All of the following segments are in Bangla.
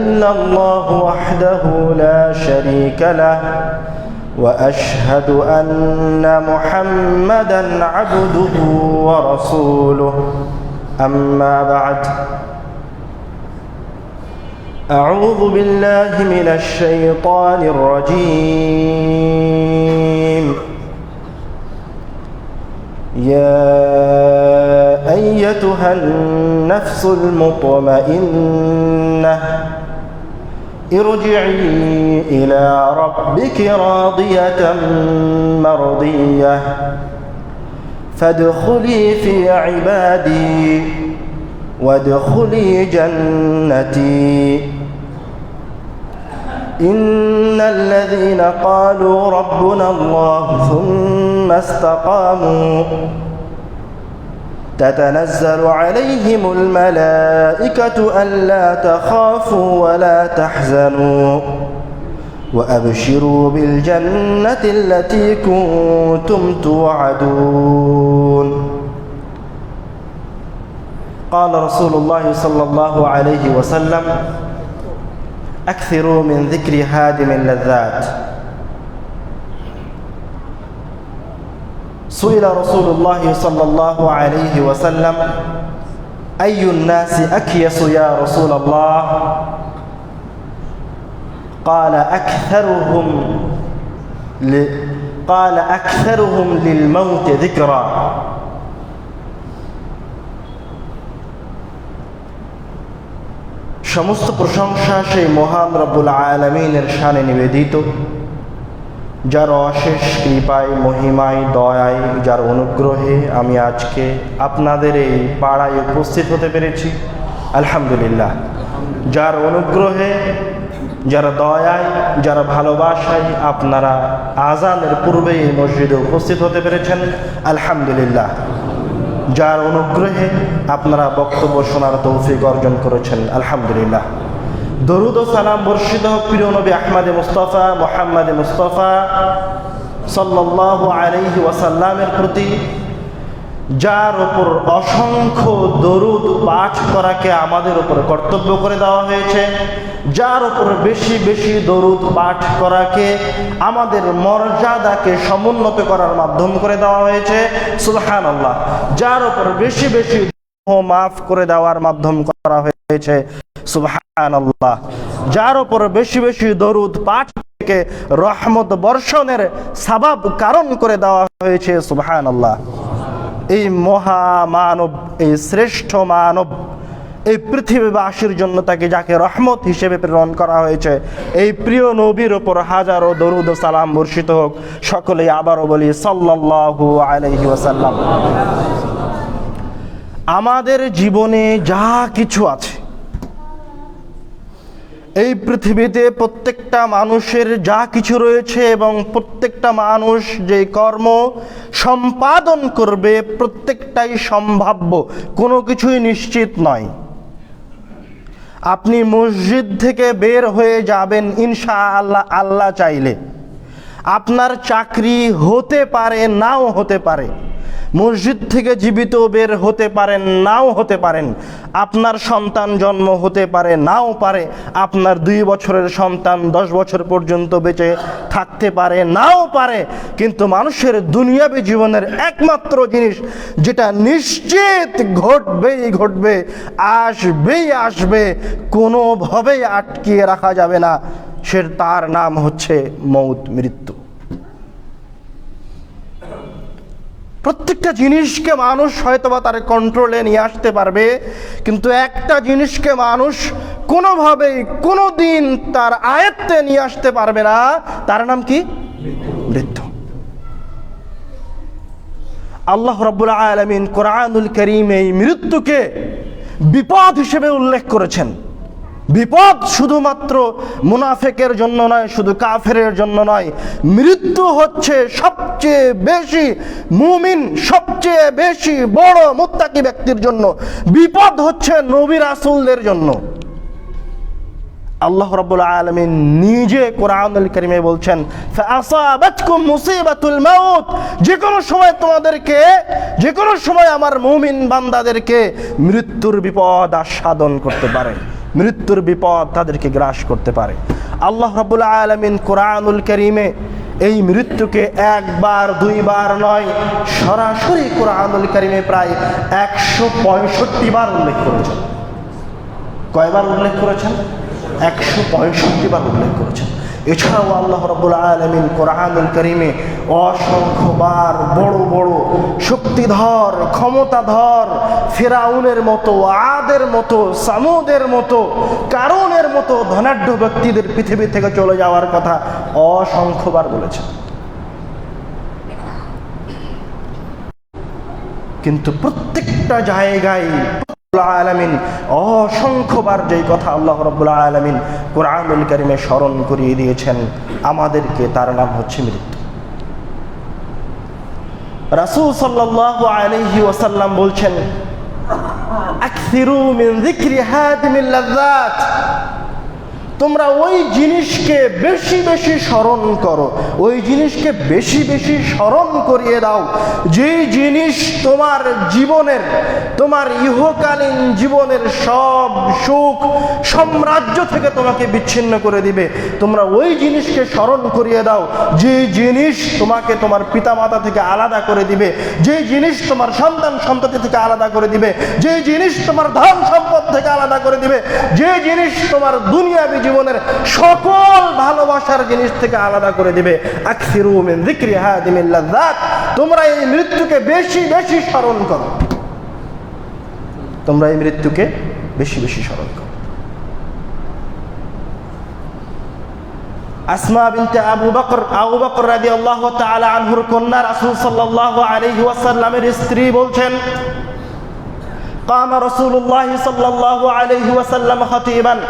إلا الله وحده لا شريك له وأشهد أن محمدا عبده ورسوله أما بعد أعوذ بالله من الشيطان الرجيم يا أيتها النفس المطمئنة ارجعي إلى ربك راضية مرضية فادخلي في عبادي وادخلي جنتي إن الذين قالوا ربنا الله ثم استقاموا تتنزل عليهم الملائكة ألا تخافوا ولا تحزنوا وأبشروا بالجنة التي كنتم توعدون قال رسول الله صلى الله عليه وسلم أكثروا من ذكر هادم اللذات سئل رسول الله صلى الله عليه وسلم أي الناس أكيس يا رسول الله قال أكثرهم للموت ذكرا সমস্ত প্রশংসা সেই মহান রব্বুল আলামিনের শানে নিবেদিত, যার অশেষ কৃপায়, মহিমায়, দয়ায়, যার অনুগ্রহে আমি আজকে আপনাদের এই পাড়ায় উপস্থিত হতে পেরেছি। আলহামদুলিল্লাহ। যার অনুগ্রহে, যার দয়ায়, যার ভালোবাসায় আপনারা আজানের পূর্বে এই মসজিদে উপস্থিত হতে পেরেছেন। আলহামদুলিল্লাহ। যার অনুগ্রহে আপনারা বক্তব্য শোনার তৌফিক অর্জন করেছেন। আলহামদুলিল্লাহ। দরুদ ও সালাম বর্ষিত হোক প্রিয় নবী আহমদে মুস্তাফা মুহাম্মদে মুস্তাফা সাল্লাল্লাহু আলাইহি ওয়াসাল্লামের প্রতি, যার উপর অসংখ্য দরুদ পাঠ করাকে আমাদের উপর কর্তব্য করে দেওয়া হয়েছে, যার উপর বেশি বেশি দরুদ পাঠ করাকে আমাদের মর্যাদাকে সমুন্নত করার মাধ্যম করে দেওয়া হয়েছে। সুবহানাল্লাহ। যার উপর বেশি বেশি মাফ করে দেওয়ার মাধ্যম করা হয়েছে। সুবহানাল্লাহ। যার উপর বেশি বেশি দরুদ পাঠ থেকে রহমত বর্ষণের সাবাব কারণ করে দেওয়া হয়েছে। সুবহানাল্লাহ। এই মহামানব, এই শ্রেষ্ঠ মানব, এই পৃথিবীবাসীর জন্য তাকে যাকে রহমত হিসেবে প্রেরণ করা হয়েছে, এই প্রিয় নবীর ওপর হাজারো দরুদ ও সালাম বর্ষিত হোক। সকলেই আবারও বলি সাল্লাল্লাহু আলাইহি ওয়াসাল্লাম। আমাদের জীবনে যা কিছু আছে, এই পৃথিবীতে প্রত্যেকটা মানুষের যা কিছু রয়েছে এবং প্রত্যেকটা মানুষ যে কর্ম সম্পাদন করবে প্রত্যেকটাই সম্ভাব্য, কোনো কিছুই নিশ্চিত নয়। আপনি মসজিদ থেকে বের হয়ে যাবেন ইনশাআল্লাহ, আল্লাহ চাইলে। আপনার চাকরি হতে পারে, নাও হতে পারে। মসজিদ থেকে জীবিত বের হতে পারেন, নাও হতে পারেন। আপনার সন্তান জন্ম হতে পারে, নাও পারে। আপনার 2 বছরের সন্তান 10 বছর পর্যন্ত বেঁচে থাকতে পারে, নাও পারে। কিন্তু মানুষের দুনিয়াবী জীবনের একমাত্র জিনিস যেটা নিশ্চিত ঘটবেই ঘটবে, আসবেই আসবে, কোনোভাবেই আটকিয়ে রাখা যাবে না, তার নাম হচ্ছে মৌত, মৃত্যু। প্রত্যেকটা জিনিসকে মানুষ হয়তোবা তার কন্ট্রোলে নিয়ে আসতে পারবে, কিন্তু একটা জিনিসকে মানুষ কোনোভাবেই কোনোদিন তার আয়ত্তে নিয়ে আসতে পারবে না, তার নাম কি? মৃত্যু। আল্লাহ রাব্বুল আলামিন কোরআনুল কারীমে এই মৃত্যুকে বিপদ হিসেবে উল্লেখ করেছেন। বিপদ শুধুমাত্র মুনাফিকের জন্য নয়, শুধু কাফেরের জন্য নয়। মৃত্যু হচ্ছে সবচেয়ে বেশি মুমিন, সবচেয়ে বেশি বড় মুত্তাকি ব্যক্তির জন্য। বিপদ হচ্ছে নবী রাসূলদের জন্য। আল্লাহ রাব্বুল আলামিন নিজে কোরআনুল কারীমে বলছেন, ফাআসাবাতকুম মুসিবাতুল মাউত, যে কোনো সময় তোমাদেরকে, যে কোনো সময় আমার মুমিন বান্দাদেরকে মৃত্যুর বিপদ আস্বাদন করতে পারে। মৃত্যুর বিপদ তাদেরকে গ্রাস করতে পারে। আল্লাহ রাব্বুল আলামিন কোরআনুল কারীমে এই মৃত্যুকে একবার দুইবার নয়, সরাসরি কোরআনুল কারীমে প্রায় 165 বার উল্লেখ করেছেন। কয়বার উল্লেখ করেছেন? 165 বার উল্লেখ করেছেন। এছাড়াও আল্লাহ রাব্বুল আলামিন কোরআনুল কারীমে অসংখ্যবার বড় বড় শক্তিধর, ক্ষমতাধর ফিরাউনের মতো, আদের মতো, সামুদের মতো, কারুনের মতো ধনাঢ্য ব্যক্তিদের পৃথিবী থেকে চলে যাওয়ার কথা অসংখ্যবার বলেছেন। কিন্তু প্রত্যেকটা জায়গায় আলামিন অসংখ্যবার যেই কথা আল্লাহ রাব্বুল আলামিন কোরআনুল কারীমে স্মরণ করিয়ে দিয়েছেন আমাদেরকে, তার নাম হচ্ছে মৃত্যু। রাসূল সাল্লাল্লাহু আলাইহি ওয়াসাল্লাম বলছেন, আকসিরু মিন যিকরি হাদিমিল লাযযাত, তোমরা ওই জিনিসকে বেশি বেশি স্মরণ করো, ওই জিনিসকে বেশি বেশি স্মরণ করিয়ে দাও যেই জিনিস তোমার জীবনের, তোমার ইহকালীন জীবনের সব সুখ সাম্রাজ্য থেকে তোমাকে বিচ্ছিন্ন করে দিবে। তোমরা ওই জিনিসকে স্মরণ করিয়ে দাও যে জিনিস তোমাকে তোমার পিতামাতা থেকে আলাদা করে দিবে, যে জিনিস তোমার সন্তান সন্ততি থেকে আলাদা করে দিবে, যে জিনিস তোমার ধন সম্পদ থেকে আলাদা করে দিবে, যে জিনিস তোমার দুনিয়াবী জীবনের সকল ভালোবাসার জিনিস থেকে আলাদা করে দিবে। আকসিরু মিন যিকরি হাদিমিল লাযযাত, তোমরা এই মৃত্যুকে বেশি বেশি স্মরণ করো, তোমরা এই মৃত্যুকে বেশি বেশি স্মরণ করো। আসমা বিনতে আবু বকর রাদিয়াল্লাহু তাআলা আনহুর কন্যা রাসূল সাল্লাল্লাহু আলাইহি ওয়াসাল্লামের স্ত্রী বলছেন, কামা রাসূলুল্লাহ সাল্লাল্লাহু আলাইহি ওয়াসাল্লাম খাতিবান,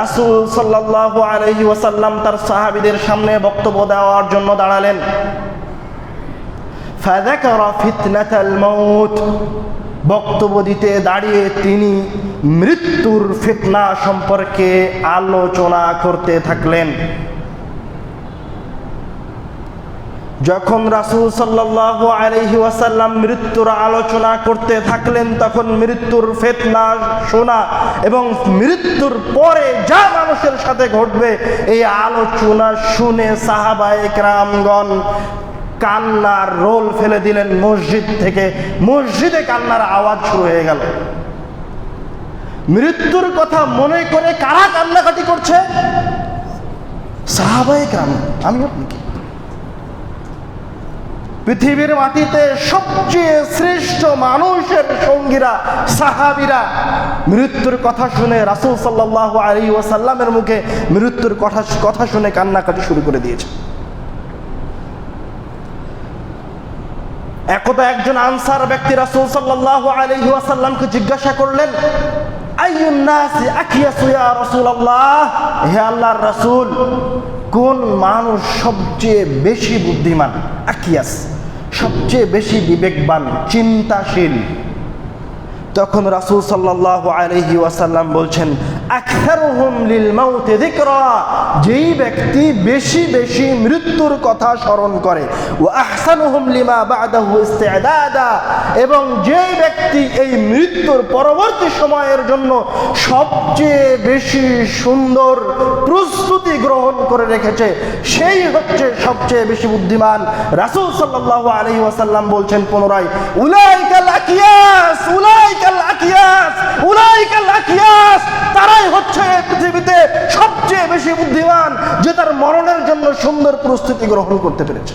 রাসূল সাল্লাল্লাহু আলাইহি ওয়াসাল্লাম তার সাহাবীদের সামনে বক্তব্য দেওয়ার জন্য দাঁড়ালেন। ফাযাকারা ফিতনাতাল মাউত, বক্তব্য দিতে দাঁড়িয়ে তিনি মৃত্যুর ফিতনা সম্পর্কে আলোচনা করতে থাকলেন। যখন রাসূল সাল্লাল্লাহু আলাইহি ওয়াসাল্লাম মৃত্যুর আলোচনা করতে থাকলেন, তখন মৃত্যুর ফিতনা শোনা এবং মৃত্যুর পরে যা মানুষের সাথে ঘটবে এই আলোচনা শুনে সাহাবায়ে কেরামগণ কান্নার রোল ফেলে দিলেন। মসজিদ থেকে মসজিদে কান্নার আওয়াজ শুরু হয়ে গেল। মৃত্যুর কথা মনে করে কারা কান্নাকাটি করছে? সাহাবায়ে কেরাম। আমি আপনি কি? পৃথিবীর মাটিতে সবচেয়ে শ্রেষ্ঠ মানুষের সঙ্গীরা সাহাবীরা মৃত্যুর কথা শুনে রাসূল সাল্লাল্লাহু আলাইহি ওয়াসাল্লামের মুখে মৃত্যুর কথা শুনে কান্নাকাটি শুরু করে দিয়েছে। একদা একজন আনসার ব্যক্তি রাসূল সাল্লাল্লাহু আলাইহি ওয়াসাল্লামকে জিজ্ঞাসা করলেন, আইয়ুন নাসি আকিয়াসু ইয়া রাসূলুল্লাহ, হে আল্লাহর রাসূল, কোন মানুষ সবচেয়ে বেশি বুদ্ধিমান? আকিয়াস, সবচেয়ে বেশি বিবেকবান, চিন্তাশীল। তখন রাসূল সাল্লাল্লাহু আলাইহি ওয়াসাল্লাম বলছেন, আকসারুহুম লিল মাউতি যিকরা, যেই ব্যক্তি বেশি বেশি মৃত্যুর কথা স্মরণ করে, ওয়া আহসানুহুম লিমা বা'দাহু ইস্তি'দাদা, এবং যেই ব্যক্তি এই মৃত্যুর পরবর্তী সময়ের জন্য সবচেয়ে বেশি সুন্দর প্রস্তুতি গ্রহণ করে রেখেছে, সেই হচ্ছে সবচেয়ে বেশি বুদ্ধিমান। রাসূল সাল্লাল্লাহু আলাইহি ওয়াসাল্লাম বলছেন পুনরায়, উলাইকাল আকিয়াস, উলাইকাল আকিয়াস, উলাইকাল আকিয়াস, তারাই হচ্ছে পৃথিবীতে সবচেয়ে বেশি বুদ্ধিমান, যে তার মরণের জন্য সুন্দর প্রস্তুতি গ্রহণ করতে পেরেছে।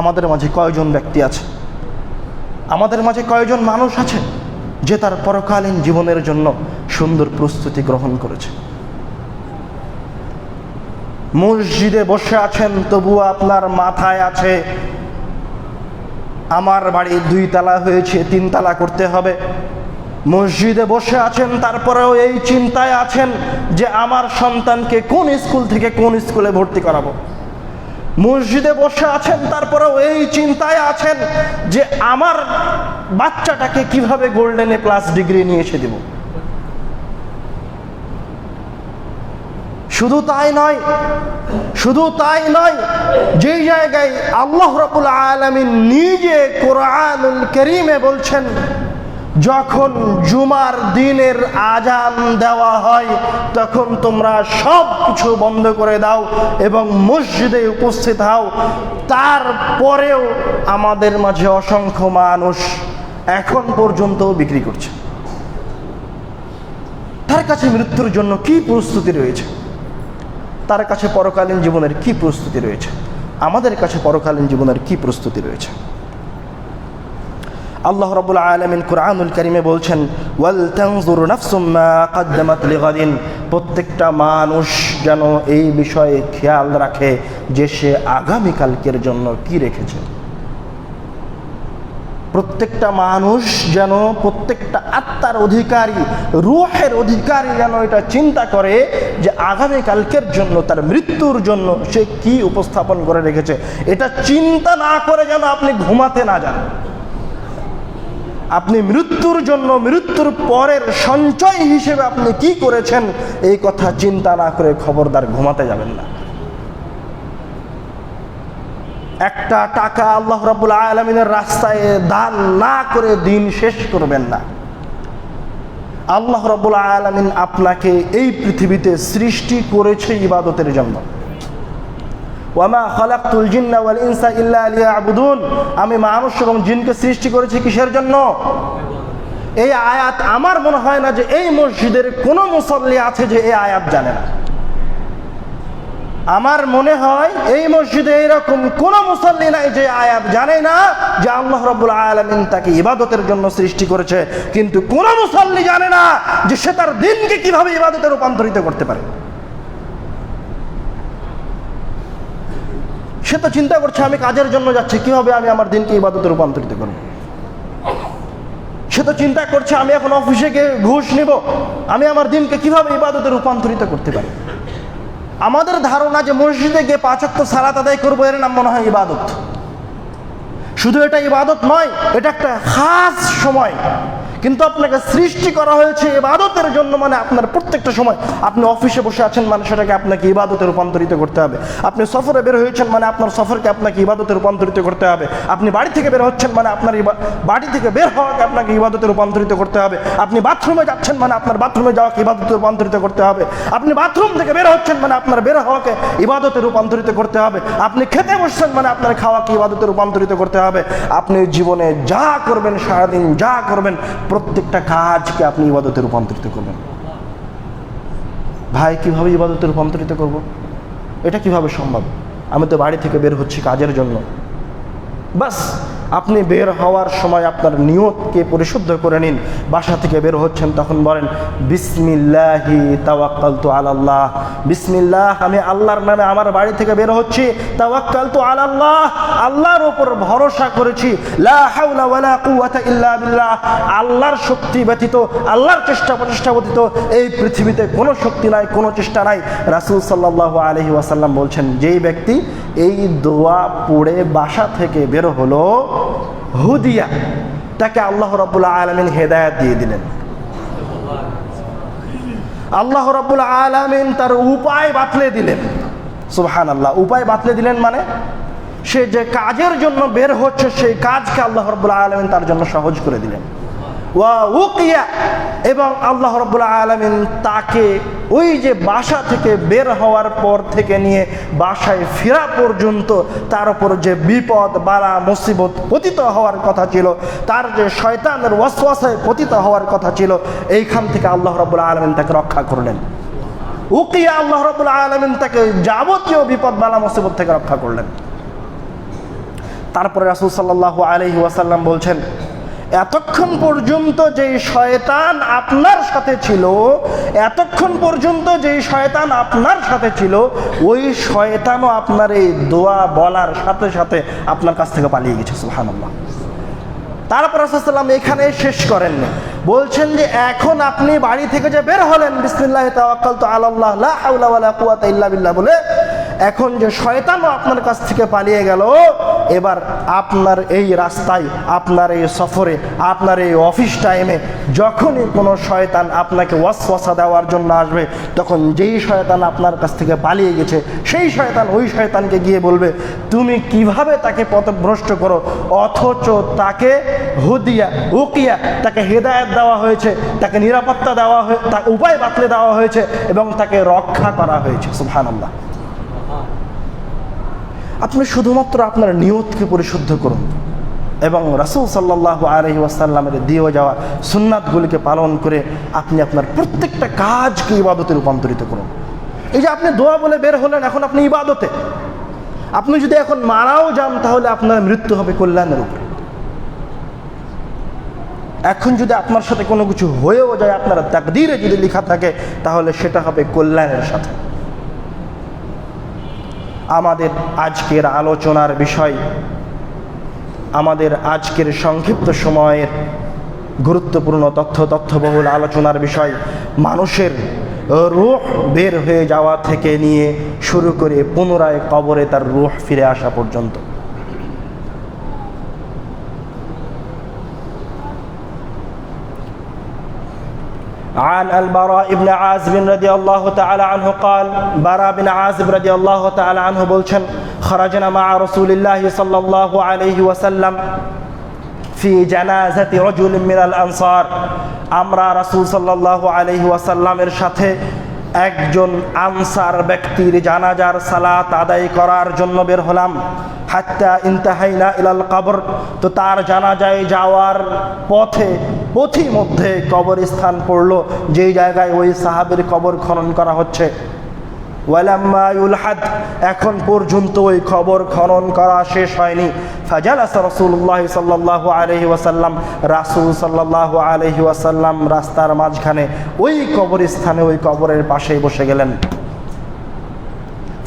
আমাদের মাঝে কয়জন ব্যক্তি আছে, আমাদের মাঝে কয়জন মানুষ আছে যে তার পরকালীন জীবনের জন্য সুন্দর প্রস্তুতি গ্রহণ করেছে? মসজিদে বসে আছেন, তবুও আপনার মাথায় আছে আমার বাড়ি 2 তালা হয়েছে, 3 তালা করতে হবে। মসজিদে বসে আছেন, তারপরেও এই চিন্তায় আছেন যে আমার সন্তানকে কোন স্কুল থেকে কোন স্কুলে ভর্তি করাবো। মসজিদে বসে আছেন, তারপরেও এই চিন্তায় আছেন যে আমার বাচ্চাটাকে কিভাবে গোল্ডেন এ প্লাস ডিগ্রি নিয়ে এসে দেব। শুধু তাই নয়, শুধু তাই নয়, যেই জায়গায় আল্লাহ রাব্বুল আলামিন নিজে কোরআনুল কারীমে বলছেন, যখন জুমার দিনের আজান দেওয়া হয় তখন তোমরা সব কিছু বন্ধ করে দাও এবং মসজিদে উপস্থিত হও। তারপরেও আমাদের মাঝে অসংখ্য মানুষ এখন পর্যন্ত বিক্রি করছে। তার কাছে মৃত্যুর জন্য কি প্রস্তুতি রয়েছে, তার কাছে পরকালীন জীবনের কি প্রস্তুতি রয়েছে, আমাদের কাছে পরকালীন জীবনের কি প্রস্তুতি রয়েছে। আল্লাহ রাব্বুল আলামিন কুরআনুল কারীমে বলছেন, ওয়াল তানজুর নাফসুম মা কদ্দামাত লিগাদিন, প্রত্যেকটা মানুষ যেন এই বিষয়ে খেয়াল রাখে যে সে আগামীকালকের জন্য কি রেখেছে। প্রত্যেকটা মানুষ যেন, প্রত্যেকটা আত্মার অধিকারী, রূহের অধিকারী যেন এটা চিন্তা করে যে আগামীকালকের জন্য, তার মৃত্যুর জন্য সে কি উপস্থাপন করে রেখেছে। এটা চিন্তা না করে যেন আপনি ঘুমাতে না যান। আপনি মৃত্যুর জন্য, মৃত্যুর পরের সঞ্চয় হিসেবে আপনি কি করেছেন এই কথা চিন্তা না করে খবরদার ঘুমাতে যাবেন না। একটা টাকা আল্লাহ রাব্বুল আলামিনের রাস্তায় দান না করে দিন শেষ করবেন না। আল্লাহ রাব্বুল আলামিন আপনাকে এই পৃথিবীতে সৃষ্টি করেছে ইবাদতের জন্য। ওয়ামা খালাকতুল জিন্না ওয়াল ইনসা ইল্লা লিয়াবুদুন, আমি মানুষ এবং জিনকে সৃষ্টি করেছি কিসের জন্য? এই আয়াত আমার মনে হয় না যে এই মসজিদের কোনো মুসল্লি আছে যে এই আয়াত জানে না। আমার মনে হয় এই মসজিদে এইরকম কোনো মুসল্লি নাই যে আয়াত জানে না যে আল্লাহ রাব্বুল আলামিন তাকে ইবাদতের জন্য সৃষ্টি করেছে। কিন্তু কোনো মুসল্লি জানে না যে সে তার দিনকে কিভাবে ইবাদতে রূপান্তরিত করতে পারে। সে তো চিন্তা করছে আমি কাজের জন্য যাচ্ছি, কিভাবে আমি আমার দিনকে ইবাদতে রূপান্তরিত করব। সে তো চিন্তা করছে আমি এখন অফিসে গিয়ে ঘুষ নিব, আমি আমার দিনকে কিভাবে ইবাদতে রূপান্তরিত করতে পারি। আমাদের ধারণা যে মসজিদে গিয়ে 5 ওয়াক্ত সালাত আদায় করবো এর নাম মনে হয় ইবাদত। শুধু এটা ইবাদত নয়, এটা একটা খাস সময়, কিন্তু আপনাকে সৃষ্টি করা হয়েছে ইবাদতের জন্য। মানে আপনার প্রত্যেকটা সময়, আপনি অফিসে বসে আছেন মানে সেটাকে আপনাকে ইবাদতে রূপান্তরিত করতে হবে। আপনি সফরে বের হয়েছেন মানে আপনার সফরকে আপনাকে ইবাদতে রূপান্তরিত করতে হবে। আপনি বাড়ি থেকে বের হচ্ছেন মানে আপনার বাড়ি থেকে বের হওয়াকে আপনাকে ইবাদতে রূপান্তরিত করতে হবে। আপনি বাথরুমে যাচ্ছেন মানে আপনার বাথরুমে যাওয়াকে ইবাদতে রূপান্তরিত করতে হবে। আপনি বাথরুম থেকে বের হচ্ছেন মানে আপনার বের হওয়াকে ইবাদতে রূপান্তরিত করতে হবে। আপনি খেতে বসছেন মানে আপনার খাওয়াকে ইবাদতে রূপান্তরিত করতে হবে। আপনি জীবনে যা করবেন, সারাদিন যা করবেন, প্রত্যেকটা কাজকে আপনি ইবাদতে রূপান্তরিত করবেন। ভাই কিভাবে ইবাদতে রূপান্তরিত করব? এটা কিভাবে সম্ভব? আমি তো বাড়ি থেকে বের হচ্ছি কাজের জন্য। বাস আপনি বের হওয়ার সময় আপনার নিয়তকে পরিশুদ্ধ করে নিন। বাসা থেকে বের হচ্ছেন তখন বলেন বিসমিল্লাহি তাওয়াক্কালতু আলাল্লাহ, বিসমিল্লাহ, আমি আল্লাহর নামে আমার বাড়ি থেকে বের হচ্ছি। তাওয়াক্কালতু আলাল্লাহ, আল্লাহর উপর ভরসা করেছি। লা হাওলা ওয়ালা কুওয়াতা ইল্লা বিল্লাহ, আল্লাহর শক্তি ব্যতীত, আল্লাহর প্রচেষ্টা ব্যতীত এই পৃথিবীতে কোনো শক্তি নাই, কোনো চেষ্টা নাই। রাসূল সাল্লাল্লাহু আলাইহি ওয়াসাল্লাম বলছেন, যেই ব্যক্তি এই দোয়া পড়ে বাসা থেকে বের হলো, হুদিয়া, তাকে আল্লাহ রাব্বুল আলামিন হেদায়েত দিয়ে দিলেন। আল্লাহ রাব্বুল আলামিন তার উপায় বাতলে দিলেন। সুবহানাল্লাহ, উপায় বাতলে দিলেন মানে সে যে কাজের জন্য বের হচ্ছে সেই কাজকে আল্লাহ রাব্বুল আলামিন তার জন্য সহজ করে দিলেন। ওয়া উকিয়া, এবং আল্লাহ রাব্বুল আলামিন তাকে ওই যে বাসা থেকে বের হওয়ার পর থেকে নিয়ে বাসায় ফেরা পর্যন্ত তার উপর যে বিপদ, বালা, মুসিবত পতিত হওয়ার কথা ছিল, তার যে শয়তানের ওয়াসওয়াসায় পতিত হওয়ার কথা ছিল, এইখান থেকে আল্লাহ রাব্বুল আলামিন তাকে রক্ষা করলেন। উকিয়া, আল্লাহ রাব্বুল আলামিন তাকে যাবতীয় বিপদ, বালা, মুসিবত থেকে রক্ষা করলেন। তারপরে রাসূল সাল্লাল্লাহু আলাইহি ওয়াসাল্লাম বলছেন, এতক্ষণ পর্যন্ত যেই শয়তান আপনার সাথে ছিল, এতক্ষণ পর্যন্ত যেই শয়তান আপনার সাথে ছিল, ওই শয়তানও আপনার এই দোয়া বলার সাথে সাথে আপনার কাছ থেকে পালিয়ে গেছে। সুবহানাল্লাহ। তারপর রাসূল সাল্লাল্লাহু আলাইহি ওয়াসাল্লাম এখানে শেষ করেননি, বলছেন যে এখন আপনি বাড়ি থেকে যে বের হলেন বিসমিল্লাহি তাওয়াক্কালতু আলাল্লাহ লা হাওলা ওয়ালা কুওয়াতা ইল্লা বিল্লাহ বলে, এখন যে শয়তানও আপনার কাছ থেকে পালিয়ে গেল, এবার আপনার এই রাস্তায়, আপনার এই সফরে, আপনার এই অফিস টাইমে যখনই কোনো শয়তান আপনাকে ওয়াসওয়াসা দেওয়ার জন্য আসবে, তখন যেই শয়তান আপনার কাছ থেকে পালিয়ে গেছে সেই শয়তান ওই শয়তানকে গিয়ে বলবে তুমি কিভাবে তাকে পথভ্রষ্ট করো, অথচ তাকে হুদিয়া উকিয়া, তাকে হেদায়েত দেওয়া হয়েছে, তাকে নিরাপত্তা দেওয়া হয়েছে, তাকে উপায় বাতলে দেওয়া হয়েছে এবং তাকে রক্ষা করা হয়েছে। সুবহানাল্লাহ। আপনি শুধুমাত্র আপনার নিয়তকে পরিশুদ্ধ করুন এবং রাসূল সাল্লাল্লাহু আলাইহি ওয়াসাল্লামের দিয়ে যাওয়া সুন্নাতগুলিকে পালন করে আপনি আপনার প্রত্যেকটা কাজকে ইবাদতে রূপান্তরিত করুন। এই যে আপনি দোয়া বলে বের হলেন, এখন আপনি ইবাদতে। আপনি যদি এখন মারাও যান তাহলে আপনার মৃত্যু হবে কল্যাণের উপরে। এখন যদি আপনার সাথে কোনো কিছু হয়েও যায়, আপনার তাকদীরে যদি লেখা থাকে, তাহলে সেটা হবে কল্যাণের সাথে। আমাদের আজকের আলোচনার বিষয়, আমাদের আজকের সংক্ষিপ্ত সময়ের গুরুত্বপূর্ণ তথ্যবহুল আলোচনার বিষয় মানুষের রূহ বের হয়ে যাওয়া থেকে নিয়ে শুরু করে পুনরায় কবরে তার রূহ ফিরে আসা পর্যন্ত। عن البراء بن عازب رضي الله تعالى عنه قال براء بن عازب رضي الله تعالى عنه বলছেন خرجنا مع رسول الله صلى الله عليه وسلم في جنازة رجل من الأنصار আমরা রাসূল সাল্লাল্লাহু আলাইহি ওয়াসাল্লামের সাথে একজন আনসার ব্যক্তির জানাজার সালাত আদায় করার জন্য বের হলাম। হাত্তা ইনতাহাইনা ইলাল কবর, তো তার জানাজায় যাওয়ার পথিমধ্যে কবরস্থান পড়লো যেই জায়গায় ওই সাহাবের কবর খনন করা হচ্ছে। ওয়ালাম্মা ইউলহাদ, এখন পর্যন্ত ওই কবর খনন করা শেষ হয়নি। ফাজালাসা রাসূলুল্লাহ সাল্লাল্লাহু আলাইহি ওয়াসাল্লাম, রাসূল সাল্লাল্লাহু আলাইহি ওয়াসাল্লাম রাস্তার মাঝখানে ওই কবরস্থানে ওই কবরের পাশেই বসে গেলেন।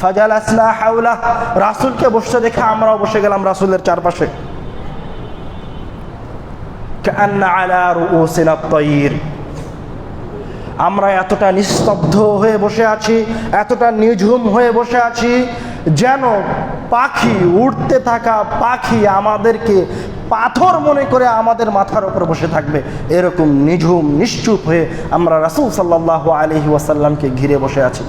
ফাজালাসনা হাওলা, রাসূলকে বসতে দেখে আমরাও বসে গেলাম রাসূলের চারপাশে। কাআন্না আলা রুউসিনা আত-তায়র, আমরা এতটা নিস্তব্ধ হয়ে বসে আছি, এতটা নিঝুম হয়ে বসে আছি, যেন পাখি, উড়তে থাকা পাখি আমাদেরকে পাথর মনে করে আমাদের মাথার উপর বসে থাকবে, এরকম নিঝুম নিশ্চুপ হয়ে আমরা রাসূল সাল্লাল্লাহু আলাইহি ওয়াসাল্লামকে ঘিরে বসে আছি।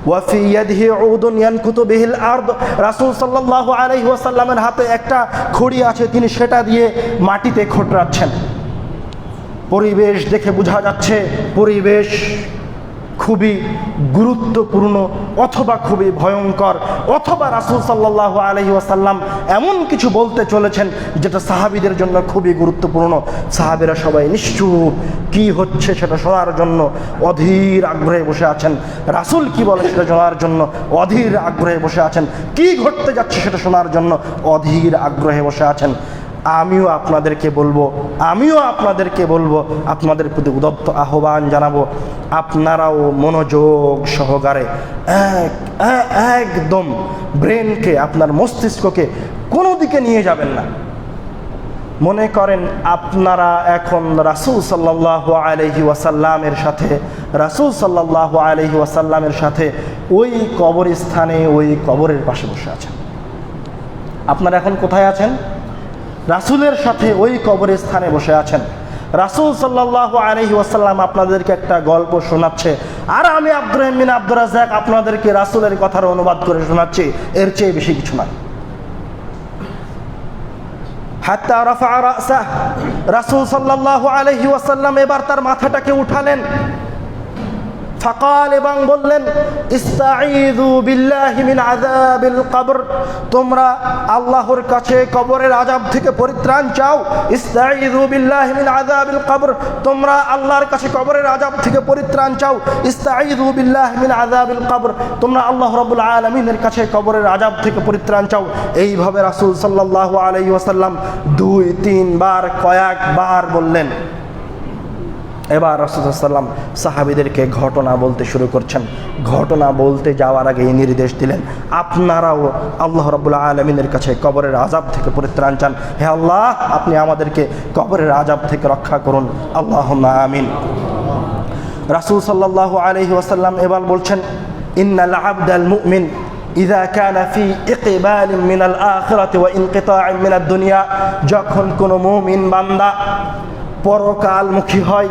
ওয়াফি ইয়াদিহি উদুন ইয়ানকুতু বিহিল আরদ, রাসূল সাল্লাল্লাহু আলাইহি ওয়াসাল্লামের হাতে একটা খড়ি আছে, তিনি সেটা দিয়ে মাটিতে খোঁটরাচ্ছেন। পরিবেশ দেখে বোঝা যাচ্ছে পরিবেশ খুবই গুরুত্বপূর্ণ অথবা খুবই ভয়ঙ্কর, অথবা রাসূল সাল্লাল্লাহু আলাইহি ওয়াসাল্লাম এমন কিছু বলতে চলেছেন যেটা সাহাবীদের জন্য খুবই গুরুত্বপূর্ণ। সাহাবীরা সবাই নিশ্চুপ, কি হচ্ছে সেটা শোনার জন্য অধীর আগ্রহে বসে আছেন। রাসূল কি বলে সেটা শোনার জন্য অধীর আগ্রহে বসে আছেন। কি ঘটতে যাচ্ছে সেটা শোনার জন্য অধীর আগ্রহে বসে আছেন। আমিও আপনাদেরকে বলবো, আপনাদের প্রতি উদাত্ত আহ্বান জানাবো, আপনারাও মনোযোগ সহকারে একদম ব্রেনকে, আপনার মস্তিষ্ককে কোনো দিকে নিয়ে যাবেন না। মনে করেন আপনারা এখন রাসূল সাল্লাল্লাহু আলাইহি ওয়াসাল্লামের সাথে ওই কবরস্থানে, ওই কবরের পাশে বসে আছেন। আপনারা এখন কোথায় আছেন? রাসূলের সাথে ওই কবরস্থানে বসে আছেন। রাসূল সাল্লাল্লাহু আলাইহি ওয়াসাল্লাম আপনাদেরকে একটা গল্প শোনাচ্ছে, আর আমি আব্দুর রহিম বিন আব্দুর রাজ্জাক আপনাদেরকে রাসূলের কথার অনুবাদ করে শোনাচ্ছি, এর চেয়ে বেশি কিছু নয়। হাত্তা রাফা রাসা, রাসূল সাল্লাল্লাহু আলাইহি ওয়াসাল্লাম এবার তার মাথাটাকে উঠালেন। ফাকাল, এবং বললেন, ইস্তাঈযু বিল্লাহি মিন আযাবিল কবর, তোমরা আল্লাহর কাছে কবরের আযাব থেকে পরিত্রাণ চাও। ইস্তাঈযু বিল্লাহি মিন আযাবিল কবর, তোমরা আল্লাহর কাছে কবরের আযাব থেকে পরিত্রাণ চাও। ইস্তাঈযু বিল্লাহি মিন আযাবিল কবর, তোমরা আল্লাহ রাব্বুল আলামিনের কাছে কবরের আযাব থেকে পরিত্রাণ চাও। এইভাবে রাসূল সাল্লাল্লাহু আলাইহি ওয়াসাল্লাম 2-3 বার, কয়েকবার বললেন। এবার রাসূল সাল্লাম সাহাবীদেরকে ঘটনা বলতে শুরু করছেন। ঘটনা বলতে যাওয়ার আগে এই নির্দেশ দিলেন, আপনারাও আল্লাহ রাব্বুল আলামিনের কাছে কবরের আযাব থেকে পরিত্রাণ চান। হে আল্লাহ, আপনি আমাদেরকে কবরের আযাব থেকে রক্ষা করুন, আল্লাহুম্মা আমিন। রাসূল সাল্লাল্লাহু আলাইহি ওয়াসাল্লাম এবার বলছেন, ইন্নাল আবদাল মুমিন ইযা কানা ফি ইকবালিন মিনাল আখিরাতি ওয়া ইনকিতা'in মিনাদ দুনিয়া, যখন কোনো মুমিন বান্দা পরকালমুখী হয়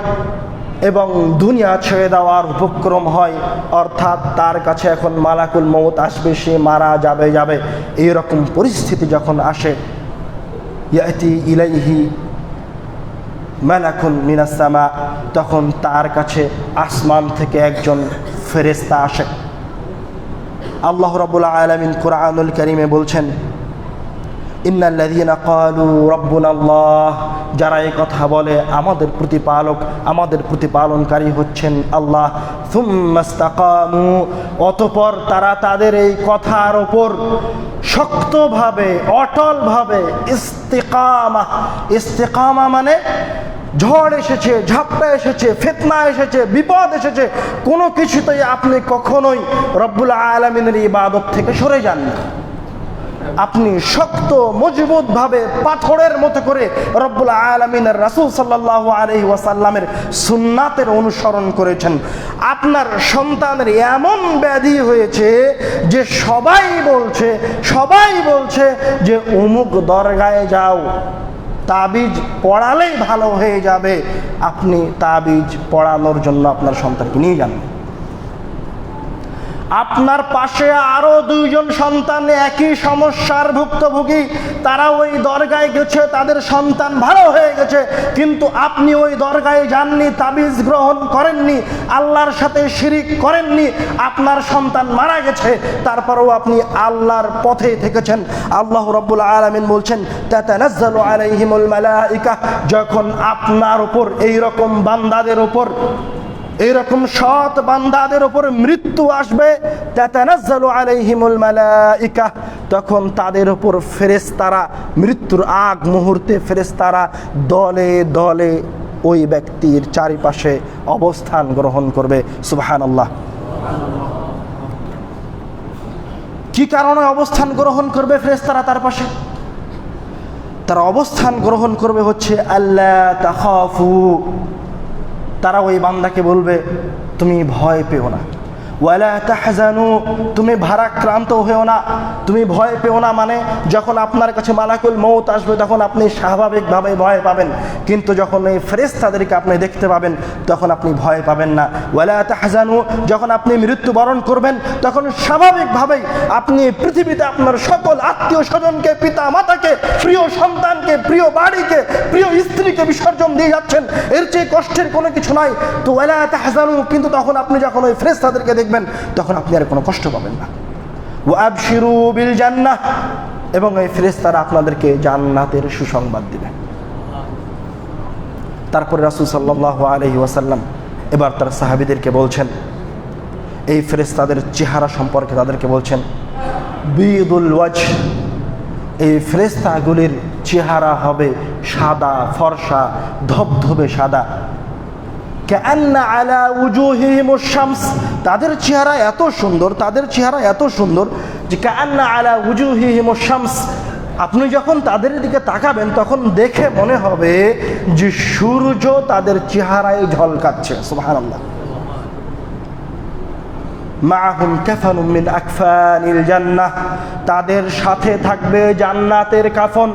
এবং দুনিয়া ছেড়ে দেওয়ার উপক্রম হয়, অর্থাৎ তার কাছে এখন মালাকুল মউত আসবে, সে মারা যাবে এইরকম পরিস্থিতি যখন আসে, ইয়াতি ইলাইহি মালাকুন মিনাস সামা, তখন তার কাছে আসমান থেকে একজন ফেরেশতা আসে। আল্লাহ রাব্বুল আলামিন কুরআনুল কারীমে বলছেন, ইন্নাল্লাযীনা ক্বালু রাব্বুনাল্লাহ, যারা এই কথা বলে আমাদের প্রতিপালক, আমাদের প্রতিপালনকারী হচ্ছেন আল্লাহ, সুম্মাস্তাকামু, অতঃপর তারা তাদের এই কথার ওপর শক্তভাবে অটলভাবে ইস্তিকামা মানে ঝড় এসেছে, ঝাপটা এসেছে, ফিতনা এসেছে, বিপদ এসেছে, কোনো কিছুতেই আপনি কখনোই রব্বুল আলামিনের ইবাদত থেকে সরে যান না। আপনি শক্ত মজবুতভাবে পাথরের মতো করে রব্বুল আলামিনের রাসূল সাল্লাল্লাহু আলাইহি ওয়াসাল্লামের সুন্নাতের অনুসরণ করেছেন। আপনার সন্তানের এমন ব্যাধি হয়েছে যে সবাই বলছে যে অমুক দরগায় যাও, তাবিজ পড়ালেই ভালো হয়ে যাবে। আপনি তাবিজ পড়ানোর জন্য আপনার সন্তানকে নিয়ে যান। আপনার পাশে আরো দুইজন সন্তান একই সমস্যার ভুক্তভোগী, তারা ওই দরগায় গেছে, তাদের সন্তান ভালো হয়ে গেছে, কিন্তু আপনি ওই দরগায় যাননি, তাবিজ গ্রহণ করেননি, আল্লাহর সাথে শিরিক করেননি, আপনার সন্তান মারা গেছে, তারপরেও আপনি আল্লাহর পথে থেকেছেন। আল্লাহ রাব্বুল আলামিন বলছেন, তাতানাজ্জালু আলাইহিমুল মালাইকা, যখন আপনার উপর এইরকম বান্দাদের উপর, এইরকম সৎ বান্দাদের উপর মৃত্যু আসবে, তাতানাজ্জালু আলাইহিমুল মালাইকা, তখন তাদের উপর ফেরেশতারা, মৃত্যুর আগ মুহূর্তে ফেরেশতারা দলে দলে ওই ব্যক্তির চারিপাশে অবস্থান গ্রহণ করবে। সুবহানাল্লাহ। কি কারণে অবস্থান গ্রহণ করবে ফেরেশতারা তার পাশে? তারা অবস্থান গ্রহণ করবে হচ্ছে আল্লা তাখাফু, তারা ওই বান্দাকে বলবে তুমি ভয় পেও না, ওয়ালা তাহজানু, তুমি ভারাক্রান্ত হয়েও না, তুমি ভয় পেও না। মানে যখন আপনার কাছে মালাকুল মউত আসবে তখন আপনি স্বাভাবিকভাবে ভয় পাবেন, কিন্তু যখন এই ফেরেশতাদেরকে আপনি দেখতে পাবেন তখন আপনি ভয় পাবেন না। ওয়ালা তাহজানু, যখন আপনি মৃত্যুবরণ করবেন তখন স্বাভাবিকভাবেই আপনি পৃথিবীতে আপনার সকল আত্মীয় স্বজনকে, পিতা মাতাকে, প্রিয় সন্তানকে, প্রিয় বাড়িকে, প্রিয় স্ত্রীকে বিসর্জন দিয়ে যাচ্ছেন, এর চেয়ে কষ্টের কোনো কিছু নাই। তো ওয়ালা তাহজানু, কিন্তু তখন আপনি যখন ওই ফেরেশতাদেরকে দেখবেন তখন আপনি আর কোনো কষ্ট পাবেন না। ওয়া আবশিরু বিল জান্নাহ, এবং এই ফেরেশতারা আপনাদেরকে জান্নাতের সুসংবাদ দিবে। তারপরে রাসূল সাল্লাল্লাহু আলাইহি ওয়াসাল্লাম এবার তার সাহাবীদেরকে বলছেন, এই ফেরেশতাদের চেহারা সম্পর্কে তাদেরকে বলছেন, বিদুল ওয়াজহ, এই ফেরেশতাগুলির চেহারা হবে সাদা, ফর্সা, ধবধবে সাদা। কাআন্না আলা উজুহিহিমুশ শামস, তাদের চেহারা এত সুন্দর, যে কাআন্না আলা উজুহিহিমুশ শামস, আপনি যখন তাদের দিকে তাকাবেন তখন দেখে মনে হবে যে সূর্য তাদের চেহারায় ঝলকাচ্ছে। সুবহানাল্লাহ। মাআহুম কাফানুম মিন আকফানিল জান্নাহ, তাদের সাথে থাকবে জান্নাতের কাফন।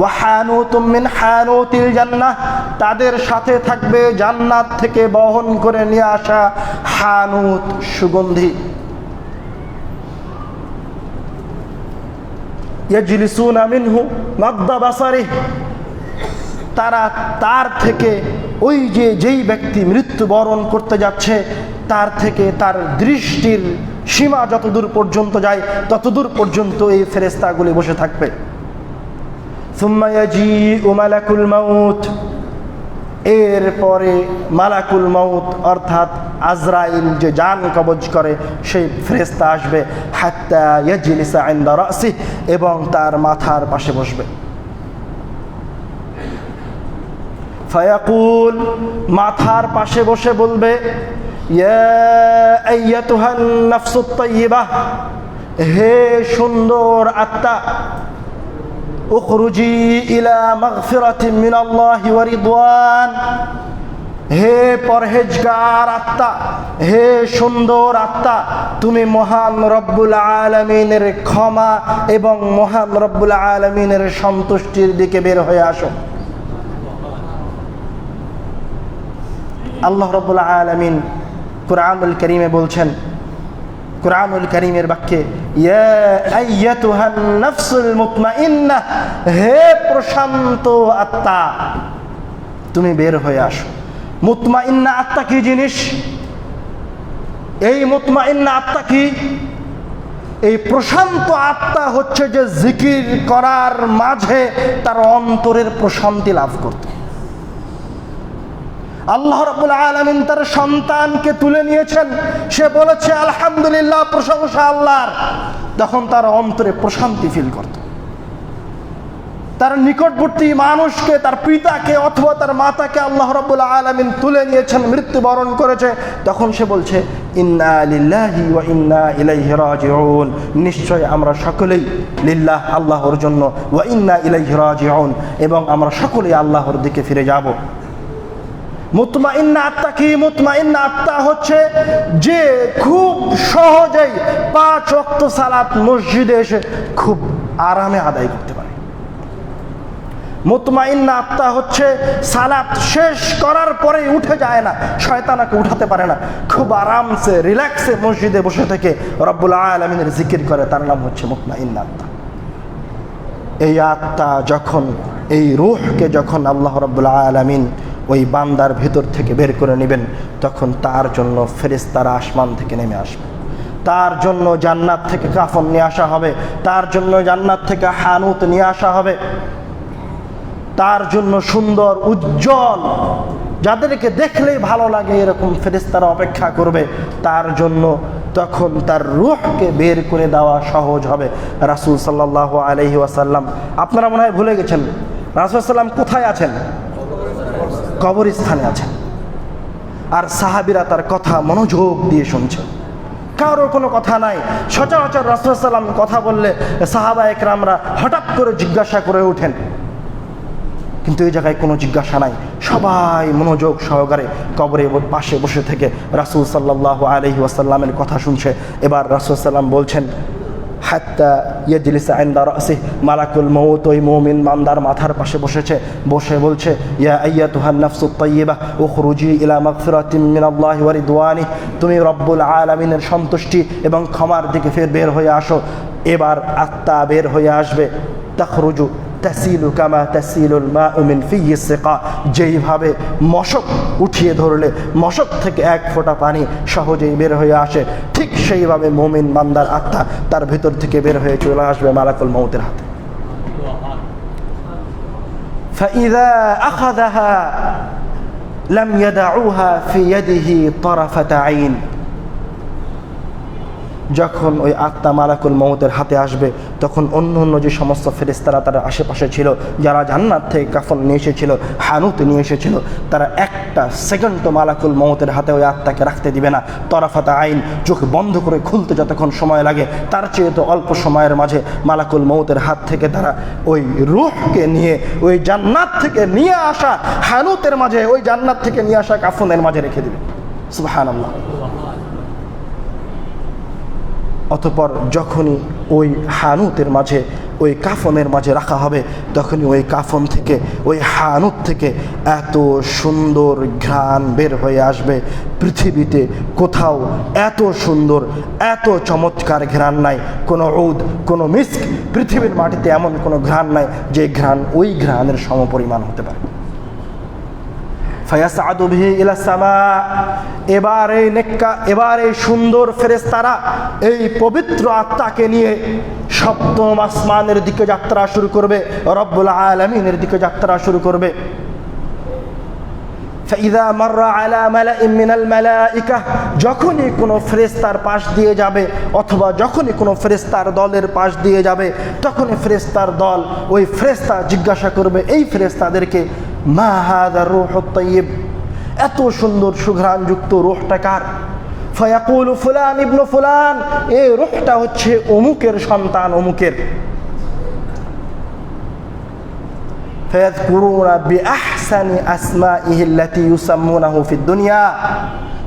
ওয়া হানুতুম মিন হানুতিল জান্নাহ, তাদের সাথে থাকবে জান্নাত থেকে বহন করে নিয়ে আসা হানুত, সুগন্ধি। ইয়াজলিসুনা মিনহু মাদ্দা বাসারিহ, তারা তার থেকে ওই যেই ব্যক্তি মৃত্যুবরণ করতে যাচ্ছে তার থেকে তার দৃষ্টির সীমা যতদূর পর্যন্ত যায় ততদূর পর্যন্ত এই ফেরেশতাগুলি বসে থাকবে। সুম্মা ইয়াজিউ মালাকুল মাউত, এরপরে মালাকুল মাউত অর্থাৎ আজরাইল যে জান কবজ করে সেই ফেরেশতা আসবে। হাত্তা ইয়াজলিসা ইনদা রাসিহি, এবং তার মাথার পাশে বসবে। ফায়াকুল, মাথার পাশে বসে বলবে, ইয়া আইয়াতুহান নাফসুত তাইয়্যিবাহ, হে সুন্দর আত্মা, উখরুজি ইলা মাগফিরাতিন মিনাল্লাহি ওয়া রিদওয়ান, হে পরহেজগার আত্মা, হে সুন্দর আত্মা, তুমি মহান রব্বুল আলামিনের ক্ষমা এবং মহান রব্বুল আলামিনের সন্তুষ্টির দিকে বের হয়ে আসো। আল্লাহ রব্বুল আলামিন কুরআনুল কারীমে বলছেন, কুরআনুল কারীমের বাক্যে, ইয়া আইয়াতুহান নাফসুল মুতমাইন্নাহ, হে প্রশান্ত আত্মা, তুমি বের হয়ে আসো। মুতমাইন্না আত্মা কি জিনিস? এই মুতমাইন্না আত্মা কি? এই প্রশান্ত আত্মা হচ্ছে যে জিকির করার মাঝে তার অন্তরের প্রশান্তি লাভ করত। আল্লাহ রাব্বুল আলামিন তার সন্তানকে তুলে নিয়েছেন, সে বলেছে আলহামদুলিল্লাহ, প্রশংসা আল্লাহর, তখন তার অন্তরে প্রশান্তি ফিল করত। তার নিকটবর্তী মানুষকে, তার পিতাকে অথবা তার মাতাকে আল্লাহ রাব্বুল আলামিন তুলে নিয়েছেন, মৃত্যুবরণ করেছে, তখন সে বলছে ইন্না লিল্লাহি ওয়া ইন্না ইলাইহি রাজিউন, নিশ্চয় আমরা সকলেই লিল্লাহ, আল্লাহর জন্য, ওয়া ইন্না ইলাইহি রাজিউন, এবং আমরা সকলেই আল্লাহর দিকে ফিরে যাব। মুতমাইন্না আত্মা কি? মুতমাইন্না আত্মা হচ্ছে যে খুব সহজেই 5 ওয়াক্ত সালাত মসজিদে এসে খুব আরামে আদায় করতে পারে। মুতমাইন্না আত্মা হচ্ছে সালাত শেষ করার পরে উঠে যায় না, শয়তানকে উঠাতে পারে না, খুব আরামসে রিল্যাক্সে মসজিদে বসে থেকে রব্বুল আলামিনের জিকির করে, তার নাম হচ্ছে মুতমাইন্না আত্মা। এই আত্মা যখন, এই রূহকে যখন আল্লাহ রব্বুল আলামিন ওই বান্দার ভিতর থেকে বের করে নেবেন, তখন তার জন্য ফেরেশতারা আসমান থেকে নেমে আসবে, তার জন্য জান্নাত থেকে কাফন নিয়ে আসা হবে, তার জন্য জান্নাত থেকে হানুত নিয়ে আসা হবে, তার জন্য সুন্দর উজ্জ্বল, যাদেরকে দেখলেই ভালো লাগে এরকম ফেরেশতারা অপেক্ষা করবে তার জন্য। তখন তার রূহকে বের করে দেওয়া সহজ হবে। রাসূল সাল্লাল্লাহু আলাইহি ওয়াসাল্লাম, আপনারা মনে হয় ভুলে গেছেন, রাসূল সাল্লাম কোথায় আছেন? কবরস্থানে আছেন। আর সাহাবীরা তার কথা মনোযোগ দিয়ে শুনছেন, কারোর কোনো কথা নাই। সচরাচর রাসূল সাল্লাম কথা বললে সাহাবা একরামরা হঠাৎ করে জিজ্ঞাসা করে ওঠেন, কিন্তু এই জায়গায় কোনো জিজ্ঞাসা নাই, সবাই মনোযোগ সহকারে কবরের পাশে বসে থেকে রাসূল সাল্লাল্লাহু আলাইহি ওয়াসাল্লামের কথা শুনছে। এবার রাসূল সাল্লাম বলছেন, হাত্তা ইয়াজলিসা ইনদা রাসিহি মালাকুল মউত, ওই মুমিন বান্দার মাথার পাশে বসেছে, বসে বলছে, ইয়া আইয়াতুহান নাফসুত তাইয়্যিবা উখরুজি ইলা মাগফিরাতিম মিনাল্লাহি ওয়া রিদওয়ানিহি, তুমি রব্বুল আলামিনের সন্তুষ্টি এবং ক্ষমার দিকে ফের বের হয়ে আসো। এবার আত্মা বের হয়ে আসবে, তাখরুজু তাসিলু কামা তাসিলুল মাউ মিন ফিয়্যিস সিকা, যেইভাবে মশক উঠিয়ে ধরলে মশক থেকে এক ফোঁটা পানি সহজেই বের হয়ে আসে, ঠিক সেইভাবে মুমিন বান্দার আত্মা তার ভিতর থেকে বের হয়ে চলে আসবে মালাকুল মউতের হাতে। ফাইযা আখাযাহা লাম ইয়াদউহা ফি ইয়াদিহি তারাফাতা আইন, যখন ওই আত্মা মালাকুল মউতের হাতে আসবে, তখন অন্য অন্য যে সমস্ত ফেরেশতারা তার আশেপাশে ছিল, যারা জান্নাত থেকে কাফন নিয়ে এসেছিল, হানুত নিয়ে এসেছিল, তারা একটা সেকেন্ডও মালাকুল মউতের হাতে ওই আত্মাকে রাখতে দিবে না। তরাফাতা আইন, চোখ বন্ধ করে খুলতে যতক্ষণ সময় লাগে, তার চেয়ে তো অল্প সময়ের মাঝে মালাকুল মউতের হাত থেকে তারা ওই রূহকে নিয়ে ওই জান্নাত থেকে নিয়ে আসা হানুতের মাঝে, ওই জান্নাত থেকে নিয়ে আসা কাফনের মাঝে রেখে দিবে। সুবহানাল্লাহ। অতঃপর যখনই ওই হানুতের মাঝে, ওই কাফনের মাঝে রাখা হবে, তখনই ওই কাফন থেকে, ওই হানুত থেকে এত সুন্দর ঘ্রাণ বের হয়ে আসবে, পৃথিবীতে কোথাও এত সুন্দর, এত চমৎকার ঘ্রাণ নাই। কোনো উদ, কোনো মিস্ক, পৃথিবীর মাটিতে এমন কোনো ঘ্রাণ নাই যে ঘ্রাণ ওই ঘ্রাণের সমপরিমাণ হতে পারে। ফায়াসআদু বিহি ইলা সামা, এবার এই সুন্দর ফেরেশতারা এই পবিত্র আত্মাকে নিয়ে সপ্তম আসমানের দিকে যাত্রা শুরু করবে, রব্বুল আলামিনের দিকে যাত্রা শুরু করবে। ফাইযা মাররা আলা মালাইন মিনাল মালাইকা, যখনই কোনো ফেরেশতার পাশ দিয়ে যাবে অথবা যখনই কোনো ফেরেশতার দলের পাশ দিয়ে যাবে, তখনই ফেরেশতার দল, ওই ফেরেশতা জিজ্ঞাসা করবে এই ফেরেশতাদেরকে, মা হাযা রূহুত তাইয়্যিব, এত সুন্দর সুঘ্রাণযুক্ত রূহটা কার? ফায়াকুলু ফুলান ইবনু ফুলান, এই রূহটা হচ্ছে অমুকের সন্তান অমুকের। ফায়াযকুরুনা বিআহসানি আসমাইহি আল্লাতী ইউসাম্মুনাহু ফিদ দুনিয়া,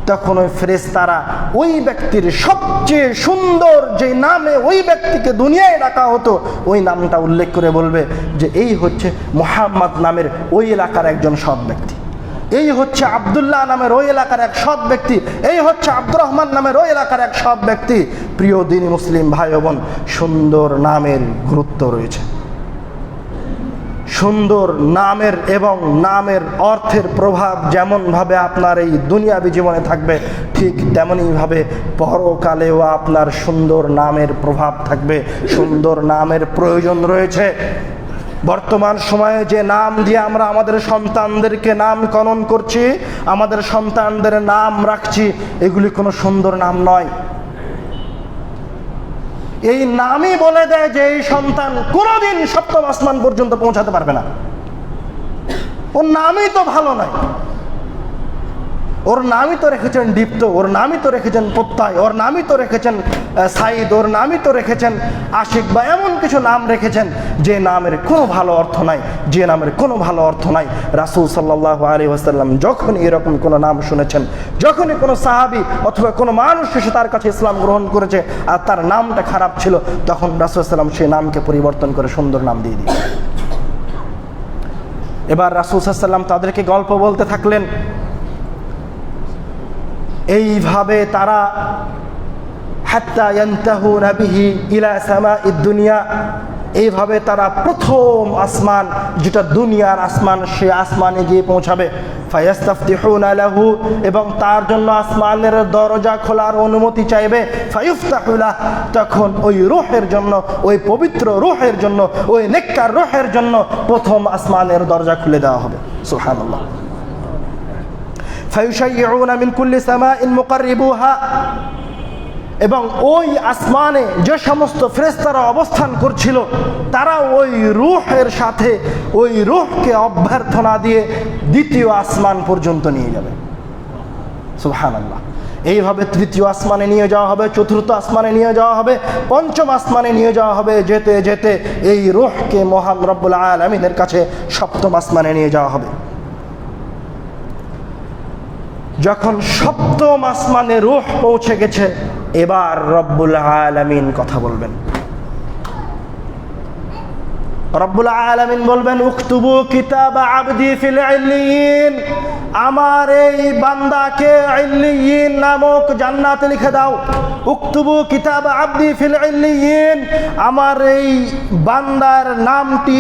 তখন ওই ফেরেশতারা ওই ব্যক্তির সবচেয়ে সুন্দর যে নামে ওই ব্যক্তিকে দুনিয়ায় ডাকা হতো ওই নামটা উল্লেখ করে বলবে যে এই হচ্ছে মুহাম্মদ নামের ওই এলাকার একজন সৎ ব্যক্তি, এই হচ্ছে আব্দুল্লাহ নামের ওই এলাকার এক সৎ ব্যক্তি, এই হচ্ছে আব্দুর রহমান নামের ওই এলাকার এক সৎ ব্যক্তি। প্রিয় দিনী মুসলিম ভাই ও বোন, সুন্দর নামের গুরুত্ব রয়েছে। সুন্দর নামের এবং নামের অর্থের প্রভাব যেমনভাবে আপনার এই দুনিয়াবী জীবনে থাকবে, ঠিক তেমনইভাবে পরকালেও আপনার সুন্দর নামের প্রভাব থাকবে। সুন্দর নামের প্রয়োজন রয়েছে। বর্তমান সময়ে যে নাম দিয়ে আমরা আমাদের সন্তানদেরকে নামকরণ করছি, আমাদের সন্তানদের নাম রাখছি, এগুলি কোনো সুন্দর নাম নয়। এই নামই বলে দেয় যে এই সন্তান কোনোদিন সপ্তম আসমান পর্যন্ত পৌঁছাতে পারবে না। ওর নামই তো ভালো নয়, ওর নামই তো রেখেছেন দীপ্ত, ওর নামই তো রেখেছেন প্রত্যয়, ওর নামই তো রেখেছেন সাইদ, ওর নামই তো রেখেছেন আশিক, বা এমন কিছু নাম রেখেছেন যে নামের কোনো ভালো অর্থ নাই, যে নামের কোনো ভালো অর্থ নাই। রাসূল সাল্লাল্লাহু আলাইহি ওয়াসাল্লাম যখনই এরকম কোনো নাম শুনেছেন, যখনই কোনো সাহাবী অথবা কোনো মানুষ এসে তার কাছে ইসলাম গ্রহণ করেছে আর তার নামটা খারাপ ছিল, তখন রাসূল সাল্লাম সেই নামকে পরিবর্তন করে সুন্দর নাম দিয়ে দিয়েছেন। এবার রাসূল সাল্লাম তাদেরকে গল্প বলতে থাকলেন। এইভাবে তারা হাত্তা ইয়ানতাহুনা বিহি ইলা সামাইদ দুনিয়া, এইভাবে তারা প্রথম আসমান যেটা দুনিয়ার আসমান, সে আসমানে গিয়ে পৌঁছাবে। ফায়াস্তাফতিহুনা লাহু, এবং তার জন্য আসমানের দরজা খোলার অনুমতি চাইবে। ফায়ুফতাহু লাহ, তখন ওই রূহের জন্য, ওই পবিত্র রূহের জন্য, ওই নেককার রূহের জন্য প্রথম আসমানের দরজা খুলে দেওয়া হবে। সুবহানাল্লাহ। ফায়ুশাইয়ুনা মিন কুল্লি সামাইন মুকাররিবুহা, এবং ওই আসমানে যে সমস্ত ফেরেশতারা অবস্থান করছিল তারা ওই রূহের সাথে ওই রূহকে অভ্যর্থনা দিয়ে দ্বিতীয় আসমান পর্যন্ত নিয়ে যাবে। সুবহানাল্লাহ। এইভাবে তৃতীয় আসমানে নিয়ে যাওয়া হবে, চতুর্থ আসমানে নিয়ে যাওয়া হবে, পঞ্চম আসমানে নিয়ে যাওয়া হবে। যেতে যেতে এই রূহকে মহান রব্বুল আলামিনের কাছে সপ্তম আসমানে নিয়ে যাওয়া হবে। যখন সপ্তম আসমানে রূহ পৌঁছে গেছে, এবার রব্বুল আলামিন কথা বলবেন। রব্বুল আলামিন বলবেন, উকতুবু কিতাবা আবদি ফিল ইল্লিয়িন, আমার এই বান্দাকে ইল্লিয়িন নামক জান্নাতে লিখে দাও। উকতুবু কিতাবা আবদি ফিল ইল্লিয়িন, আমার এই বান্দার নামটি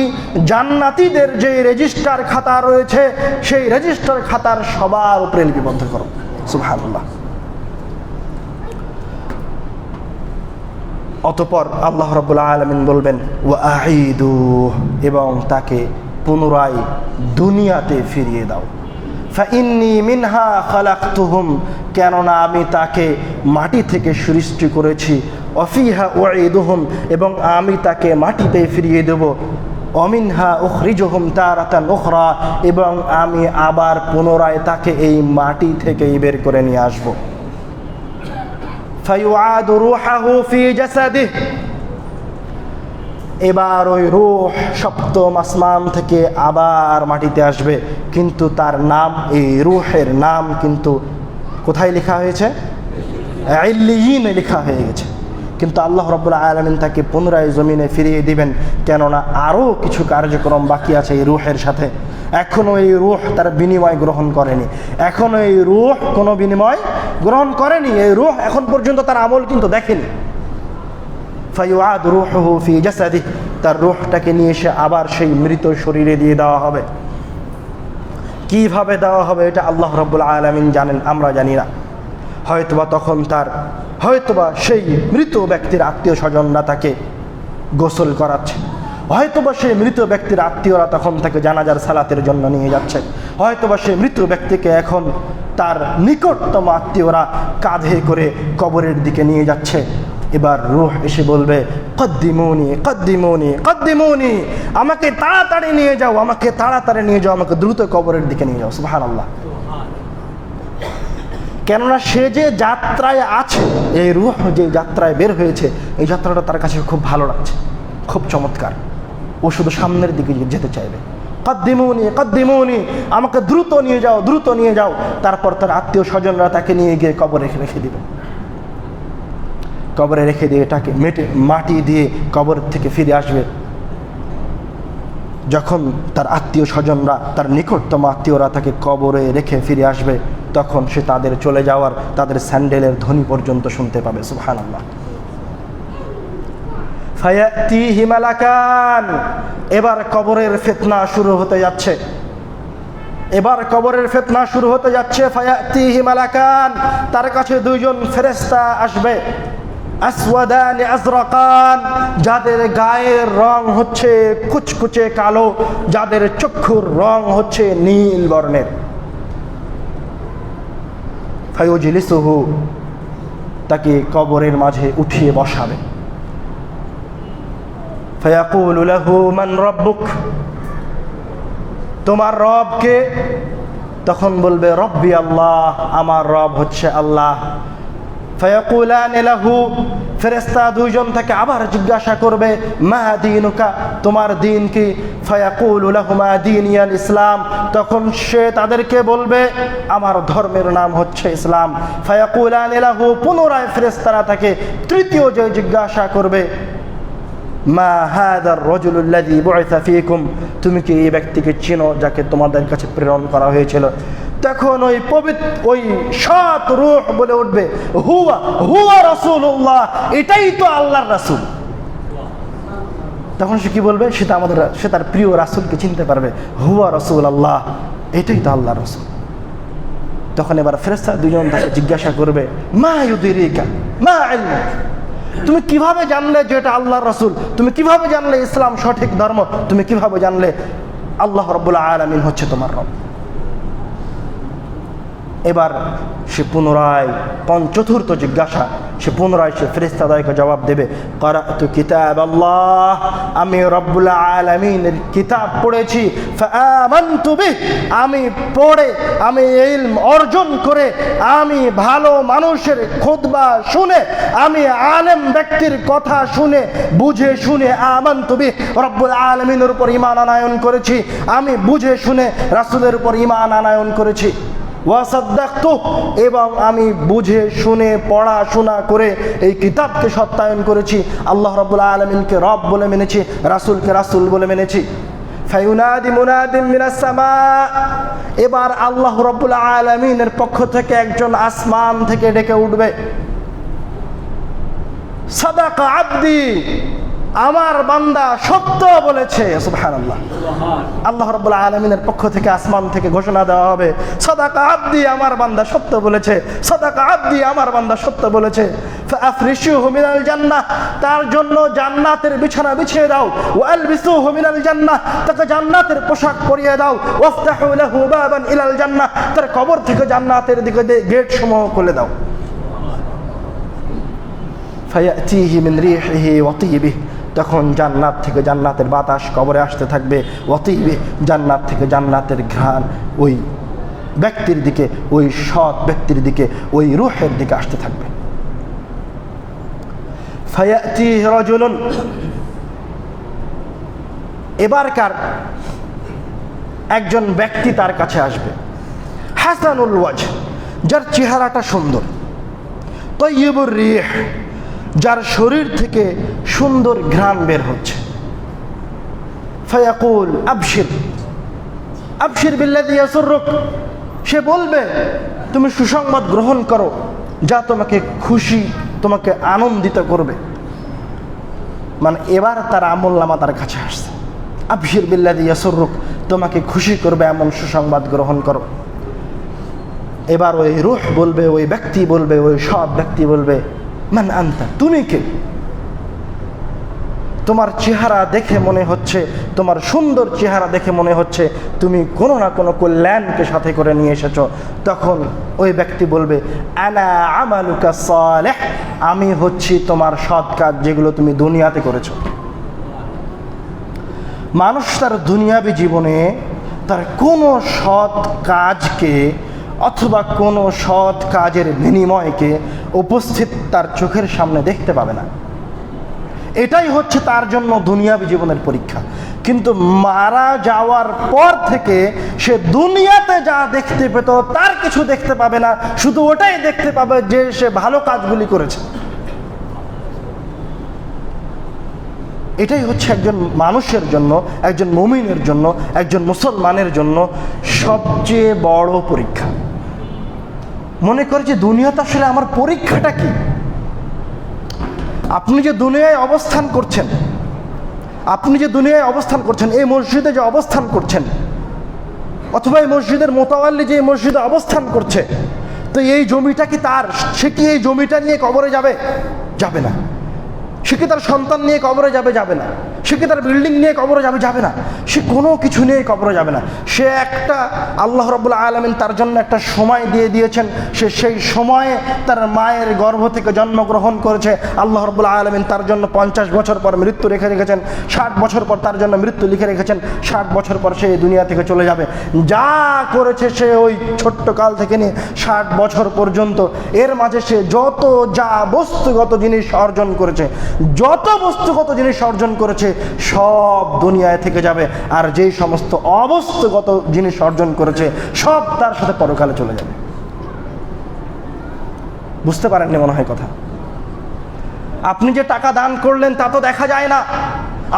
জান্নাতীদের যে রেজিস্টার খাতা রয়েছে সেই রেজিস্টার খাতার সবার উপরে লিপিবদ্ধ করো। সুবহানাল্লাহ। অতঃপর আল্লাহ রাব্বুল আলামিন বলবেন, ওয়া আঈদু, এবং তাকে পুনরায় দুনিয়াতে ফিরিয়ে দাও। ফাইন্নী মিনহা খালাকতুহুম, কেননা আমি তাকে মাটি থেকে সৃষ্টি করেছি। ওয়াফিহা উঈদুহুম, এবং আমি তাকে মাটিতে ফিরিয়ে দেব। অমিনহা উখরিজুহুম তারাতান উখরা, এবং আমি আবার পুনরায় তাকে এই মাটি থেকেই বের করে নিয়ে আসব। ফায়ুআদু রূহাহু ফি জাসাদিহি, এবার ওই রূহ সপ্তম আসমান থেকে আবার মাটিতে আসবে, কিন্তু তার নাম, এই রূহের নাম কিন্তু কোথায় লেখা হয়েছে? ইল্লিয়িনে লেখা হয়ে গেছে। কিন্তু আল্লাহ রাব্বুল আলামিন তাকে পুনরায় জমিনে ফিরিয়ে দিবেন, কেননা আরও কিছু কার্যক্রম বাকি আছে এই রূহের সাথে। এখনও এই রূহ তার বিনিময় গ্রহণ করেনি, এখনও এই রূহ কোনো বিনিময় গ্রহণ করেনি। এই রূহ এখন পর্যন্ত তার আমল কিন্তু দেখেনি। ফায়ুআদ রূহুহু ফি জাসাদিহি, তার রূহটাকে নিয়ে এসে আবার সেই মৃত শরীরে দিয়ে দেওয়া হবে। কিভাবে দেওয়া হবে এটা আল্লাহ রাব্বুল আলামিন জানেন, আমরা জানি না। হয়তোবা তখন হয়তোবা সেই মৃত ব্যক্তির আত্মীয় স্বজনরা তাকে গোসল করাচ্ছে, হয়তোবা সেই মৃত ব্যক্তির আত্মীয়রা তখন তাকে জানাজার সালাতের জন্য নিয়ে যাচ্ছে, হয়তোবা সেই মৃত ব্যক্তিকে এখন তার নিকটতম আত্মীয়রা কাঁধে করে কবরের দিকে নিয়ে যাচ্ছে। এবার রূহ এসে বলবে, কদ্দিমুনি কদ্দিমুনি কদ্দিমুনি, আমাকে তাড়াতাড়ি নিয়ে যাও, আমাকে তাড়াতাড়ি নিয়ে যাও, আমাকে দ্রুত কবরের দিকে নিয়ে যাও। সুবহানাল্লাহ। কেননা সে যে যাত্রায় আছে, এই রূহ যে যাত্রায় বের হয়েছে, এই যাত্রাটা তার কাছে খুব ভালো লাগছে, খুব চমৎকার। ও শুধু সামনের দিকে যেতে চাইবে। কদ্দিমুনি কদ্দিমুনি, আমাকে দ্রুত নিয়ে যাও, দ্রুত নিয়ে যাও। তারপর তার আত্মীয় স্বজনরা তাকে নিয়ে গিয়ে কবরে রেখে দিবে। কবরে রেখে দিয়ে এটাকে মাটি দিয়ে কবর থেকে ফিরে আসবে। যখন তার আত্মীয় স্বজনরা, তার নিকটতম আত্মীয়রা তাকে কবরে রেখে ফিরে আসবে, তখন সে তাদের চলে যাওয়ার, তাদের স্যান্ডেলের ধ্বনি পর্যন্ত শুনতে পাবে। সুবহানাল্লাহ। ফায়াতিহি মালাকান, এবার কবরের ফিতনা শুরু হতে যাচ্ছে। এবার কবরের ফিতনা শুরু হতে যাচ্ছে। ফায়াতিহি মালাকান, তার কাছে দুইজন ফেরেশতা আসবে। আসওয়াদান আজরাকান, যাদের গায়ের রং হচ্ছে কুচকুচে কালো, যাদের চক্ষুর রং হচ্ছে নীল বর্ণের। ফায়ুজলিসুহু, তাকে কবরের মাঝে উঠিয়ে বসাবে। ফায়াকুলু লাহু মান রাব্বুক, তোমার রব কে? তখন বলবে রব্বি আল্লাহ, আমার রব হচ্ছে আল্লাহ। ফায়াকুলানি লাহু, ফেরেশতা দুইজন থেকে আবার জিজ্ঞাসা করবে মা দীনুকা, তোমার দিন কি? ফায়াকুলু লাহুমা দীনিয়াল ইসলাম, তখন সে তাদেরকে বলবে আমার ধর্মের নাম হচ্ছে ইসলাম। ফায়াকুলানি লাহু, পুনরায় ফেরেশতারা তাকে তৃতীয় যে জিজ্ঞাসা করবে মা হাদার রাজুলুল্লাযী বুইসা ফীকুম, তুমি কি এই ব্যক্তিকে চিনো যাকে তোমাদের কাছে প্রেরণ করা হয়েছিল? তখন ওই সৎ রূহ বলে উঠবে হুয়া রাসূলুল্লাহ, এটাই তো আল্লাহর রাসূল। তখন সে কি বলবে? সে তার প্রিয় রাসূলকে চিনতে পারবে। হুয়া রাসূলুল্লাহ, এটাই তো আল্লাহর রাসূল। তখন এবার ফেরেশতা দুজন তাকে জিজ্ঞাসা করবে মা ইউদরিকা মা ইলমুক, তুমি কিভাবে জানলে যে এটা আল্লাহর রাসূল? তুমি কিভাবে জানলে ইসলাম সঠিক ধর্ম? তুমি কিভাবে জানলে আল্লাহ রাব্বুল আলামিন হচ্ছে তোমার রব? এবার সে পুনরায় চতুর্থ জিজ্ঞাসা, সে পুনরায় সে ফেরেশতাদেরকে জবাব দেবে ক্বারাতু কিতাব আল্লাহ, আমি রব্বুল আলামিনের কিতাব পড়েছি। ফাআমানতু বিহ, আমি পড়ে, আমি ইলম অর্জন করে, আমি ভালো মানুষের খুতবা শুনে, আমি আলেম ব্যক্তির কথা শুনে বুঝে শুনে আমানতু বিহ, রব্বুল আলামিনের উপর ঈমান আনয়ন করেছি। আমি বুঝে শুনে রাসূলের উপর ঈমান আনয়ন করেছি। ওয়াসাদ্দাকতু, এবং আমি বুঝে শুনে পড়াশোনা করে এই কিতাবকে সত্যায়ন করেছি। আল্লাহ রাব্বুল আলামিনকে রব বলে মেনেছি, রাসূলকে রাসূল বলে মেনেছি। ফায়ুনাদি মুনাদিম মিনাস সামা, এবার আল্লাহ রাব্বুল আলামিনের পক্ষ থেকে একজন আসমান থেকে ডেকে উঠবে সাদাকা আব্দি, আমার বান্দা সত্য বলেছে। সুবহানাল্লাহ। আল্লাহ রাব্বুল আলামিনের পক্ষ থেকে আসমান থেকে ঘোষণা দেওয়া হবে সাদাকা আব্দি, আমার বান্দা সত্য বলেছে, সাদাকা আব্দি, আমার বান্দা সত্য বলেছে। ফাআফরিশুহু মিনাল জান্নাহ, তার জন্য জান্নাতের বিছানা বিছিয়ে দাও। ওয়ালবিসুহু মিনাল জান্নাহ, তাকে জান্নাতের পোশাক পরিয়ে দাও। ওয়াফতাহু লাহু বাবান ইলাল জান্নাহ, তার কবর থেকে জান্নাতের দিকে গেট সমূহ খুলে দাও। ফায়াতিহি মিন রিহিহি ওয়া তিয়বিহি, তখন জান্নাত থেকে জান্নাতের বাতাস কবরে আসতে থাকবে। ওয়াতিবি, জান্নাত থেকে জান্নাতের ঘ্রাণ ওই ব্যক্তির দিকে, ওই সৎ ব্যক্তির দিকে, ওই রূহের দিকে আসতে থাকবে। ফায়াতিহি রাজুলুন, এবারকার একজন ব্যক্তি তার কাছে আসবে। হাসানুল ওয়াজ, যার চেহারাটা সুন্দর। তাইয়্যিবুর রিহ, যার শরীর থেকে সুন্দর ঘ্রাণ বের হচ্ছে। ফায়াকুল আবশির আবশির বিল্লাযী ইয়াসুররুক, সে বলবে তুমি সুসংবাদ গ্রহণ করো যা তোমাকে খুশি, তোমাকে আনন্দিত করবে। মানে এবার তার আমলনামা তার কাছে আসছে। আবশির বিল্লাযী ইয়াসুররুক, তোমাকে খুশি করবে এমন সুসংবাদ গ্রহণ করো। এবার ওই রূহ বলবে, ওই ব্যক্তি বলবে, ওই সৎ ব্যক্তি বলবে মান আনতা, তুমি কে? তোমার চেহারা দেখে মনে হচ্ছে, তোমার সুন্দর চেহারা দেখে মনে হচ্ছে তুমি কোনো না কোনো কল্যাণকে সাথে করে নিয়ে এসেছো। তখন ওই ব্যক্তি বলবে আনা আমালুকা সালেহ, আমি হচ্ছি তোমার সৎ কাজ যেগুলো তুমি দুনিয়াতে করেছো। মানুষ তার দুনিয়াবী জীবনে তার কোনো সৎ কাজকে অথবা কোনো সৎ কাজের বিনিময়কে উপস্থিত তার চোখের সামনে দেখতে পাবে না। এটাই হচ্ছে তার জন্য দুনিয়াবী জীবনের পরীক্ষা। কিন্তু মারা যাওয়ার পর থেকে সে দুনিয়াতে যা দেখতে পেত তার কিছু দেখতে পাবে না, শুধু ওটাই দেখতে পাবে যে সে ভালো কাজগুলি করেছে। এটাই হচ্ছে একজন মানুষের জন্য, একজন মুমিনের জন্য, একজন মুসলমানের জন্য সবচেয়ে বড় পরীক্ষা। মনে করে যে দুনিয়াতে আসলে আমার পরীক্ষাটা কি? আপনি যে দুনিয়ায় অবস্থান করছেন, এই মসজিদে যে অবস্থান করছেন, অথবা এই মসজিদের মোতাওয়াল্লি যে এই মসজিদে অবস্থান করছে, তো এই জমিটা কি তার? সে কি এই জমিটা নিয়ে কবরে যাবে? যাবে না। সে কি তার সন্তান নিয়ে কবরে যাবে? যাবে না। সে কি তার বিল্ডিং নিয়ে কবরে যাবে? যাবে না। সে কোনো কিছু নিয়ে কবরে যাবে না। সে একটা, আল্লাহ রাব্বুল আলামিন তার জন্য একটা সময় দিয়ে দিয়েছেন। সে সেই সময়ে তার মায়ের গর্ভ থেকে জন্মগ্রহণ করেছে। আল্লাহ রাব্বুল আলামিন তার জন্য 50 বছর পর মৃত্যু রেখে রেখেছেন, 60 বছর পর তার জন্য মৃত্যু লিখে রেখেছেন। 60 বছর পর সে এই দুনিয়া থেকে চলে যাবে। যা করেছে সে ওই ছোট্ট কাল থেকে নিয়ে 60 বছর পর্যন্ত, এর মাঝে সে যত যা বস্তুগত জিনিস অর্জন করেছে, সব দুনিয়ায় থেকে যাবে। আর যেই সমস্ত অবস্তুগত জিনিস অর্জন করেছে সব তার সাথে পরকালে চলে যাবে। বুঝতে পারেননি মনে হয় কথা। আপনি যে টাকা দান করলেন তা তো দেখা যায় না।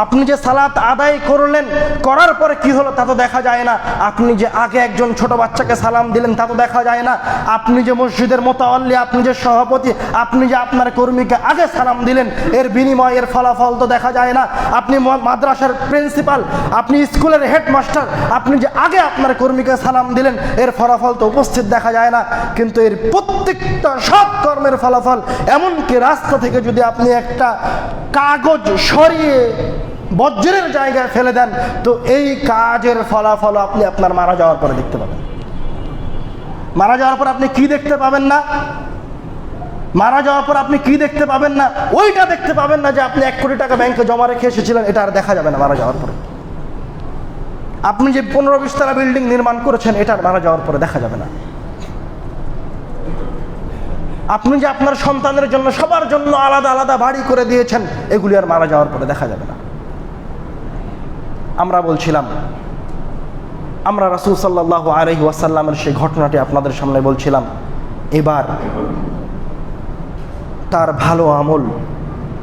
আপনি যে সালাত আদায় করলেন, করার পরে কি হলো তা তো দেখা যায় না। আপনি যে আগে একজন ছোট বাচ্চাকে সালাম দিলেন তা তো দেখা যায় না। আপনি যে মসজিদের মোতাওয়াল্লি, আপনি যে সভাপতি, আপনি যে আপনার কর্মীকে আগে সালাম দিলেন, এর বিনিময়, এর ফলাফল তো দেখা যায় না। আপনি মাদ্রাসার প্রিন্সিপাল, আপনি স্কুলের হেডমাস্টার, আপনি যে আগে আপনার কর্মীকে সালাম দিলেন, এর ফলাফল তো উপস্থিত দেখা যায় না। কিন্তু এর প্রত্যেকটা সৎ কর্মের ফলাফল, এমনকি রাস্তা থেকে যদি আপনি একটা কাগজ সরিয়ে বজ্রের জায়গায় ফেলে দেন, তো এই কাজের ফলাফল আপনি আপনার মারা যাওয়ার পরে দেখতে পাবেন। মারা যাওয়ার পর আপনি কি দেখতে পাবেন না? মারা যাওয়ার পর আপনি কি দেখতে পাবেন না? ওইটা দেখতে পাবেন না যে আপনি 1 কোটি টাকা ব্যাংকে জমা রেখে এসেছিলেন, এটা আর দেখা যাবে না মারা যাওয়ার পরে। আপনি যে 15-20 তলা বিল্ডিং নির্মাণ করেছেন, এটা আর মারা যাওয়ার পরে দেখা যাবে না। আপনি যে আপনার সন্তানের জন্য, সবার জন্য আলাদা আলাদা বাড়ি করে দিয়েছেন, এগুলি আর মারা যাওয়ার পরে দেখা যাবে না। আমরা বলছিলাম, আমরা রাসূল সাল্লাল্লাহু আলাইহি ওয়াসাল্লামের সেই ঘটনাটি আপনাদের সামনে বলছিলাম। এবার তার ভালো আমল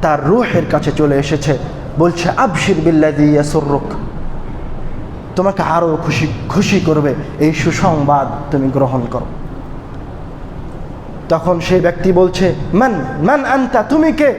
তার রূহের কাছে চলে এসেছে, বলছে আবশির বিল্লাযী ইয়াসুররুক, তোমাকে আরো খুশি করবে এই সুসংবাদ তুমি গ্রহণ করো। তখন সেই ব্যক্তি বলছে, মান আনতা, তুমি কে?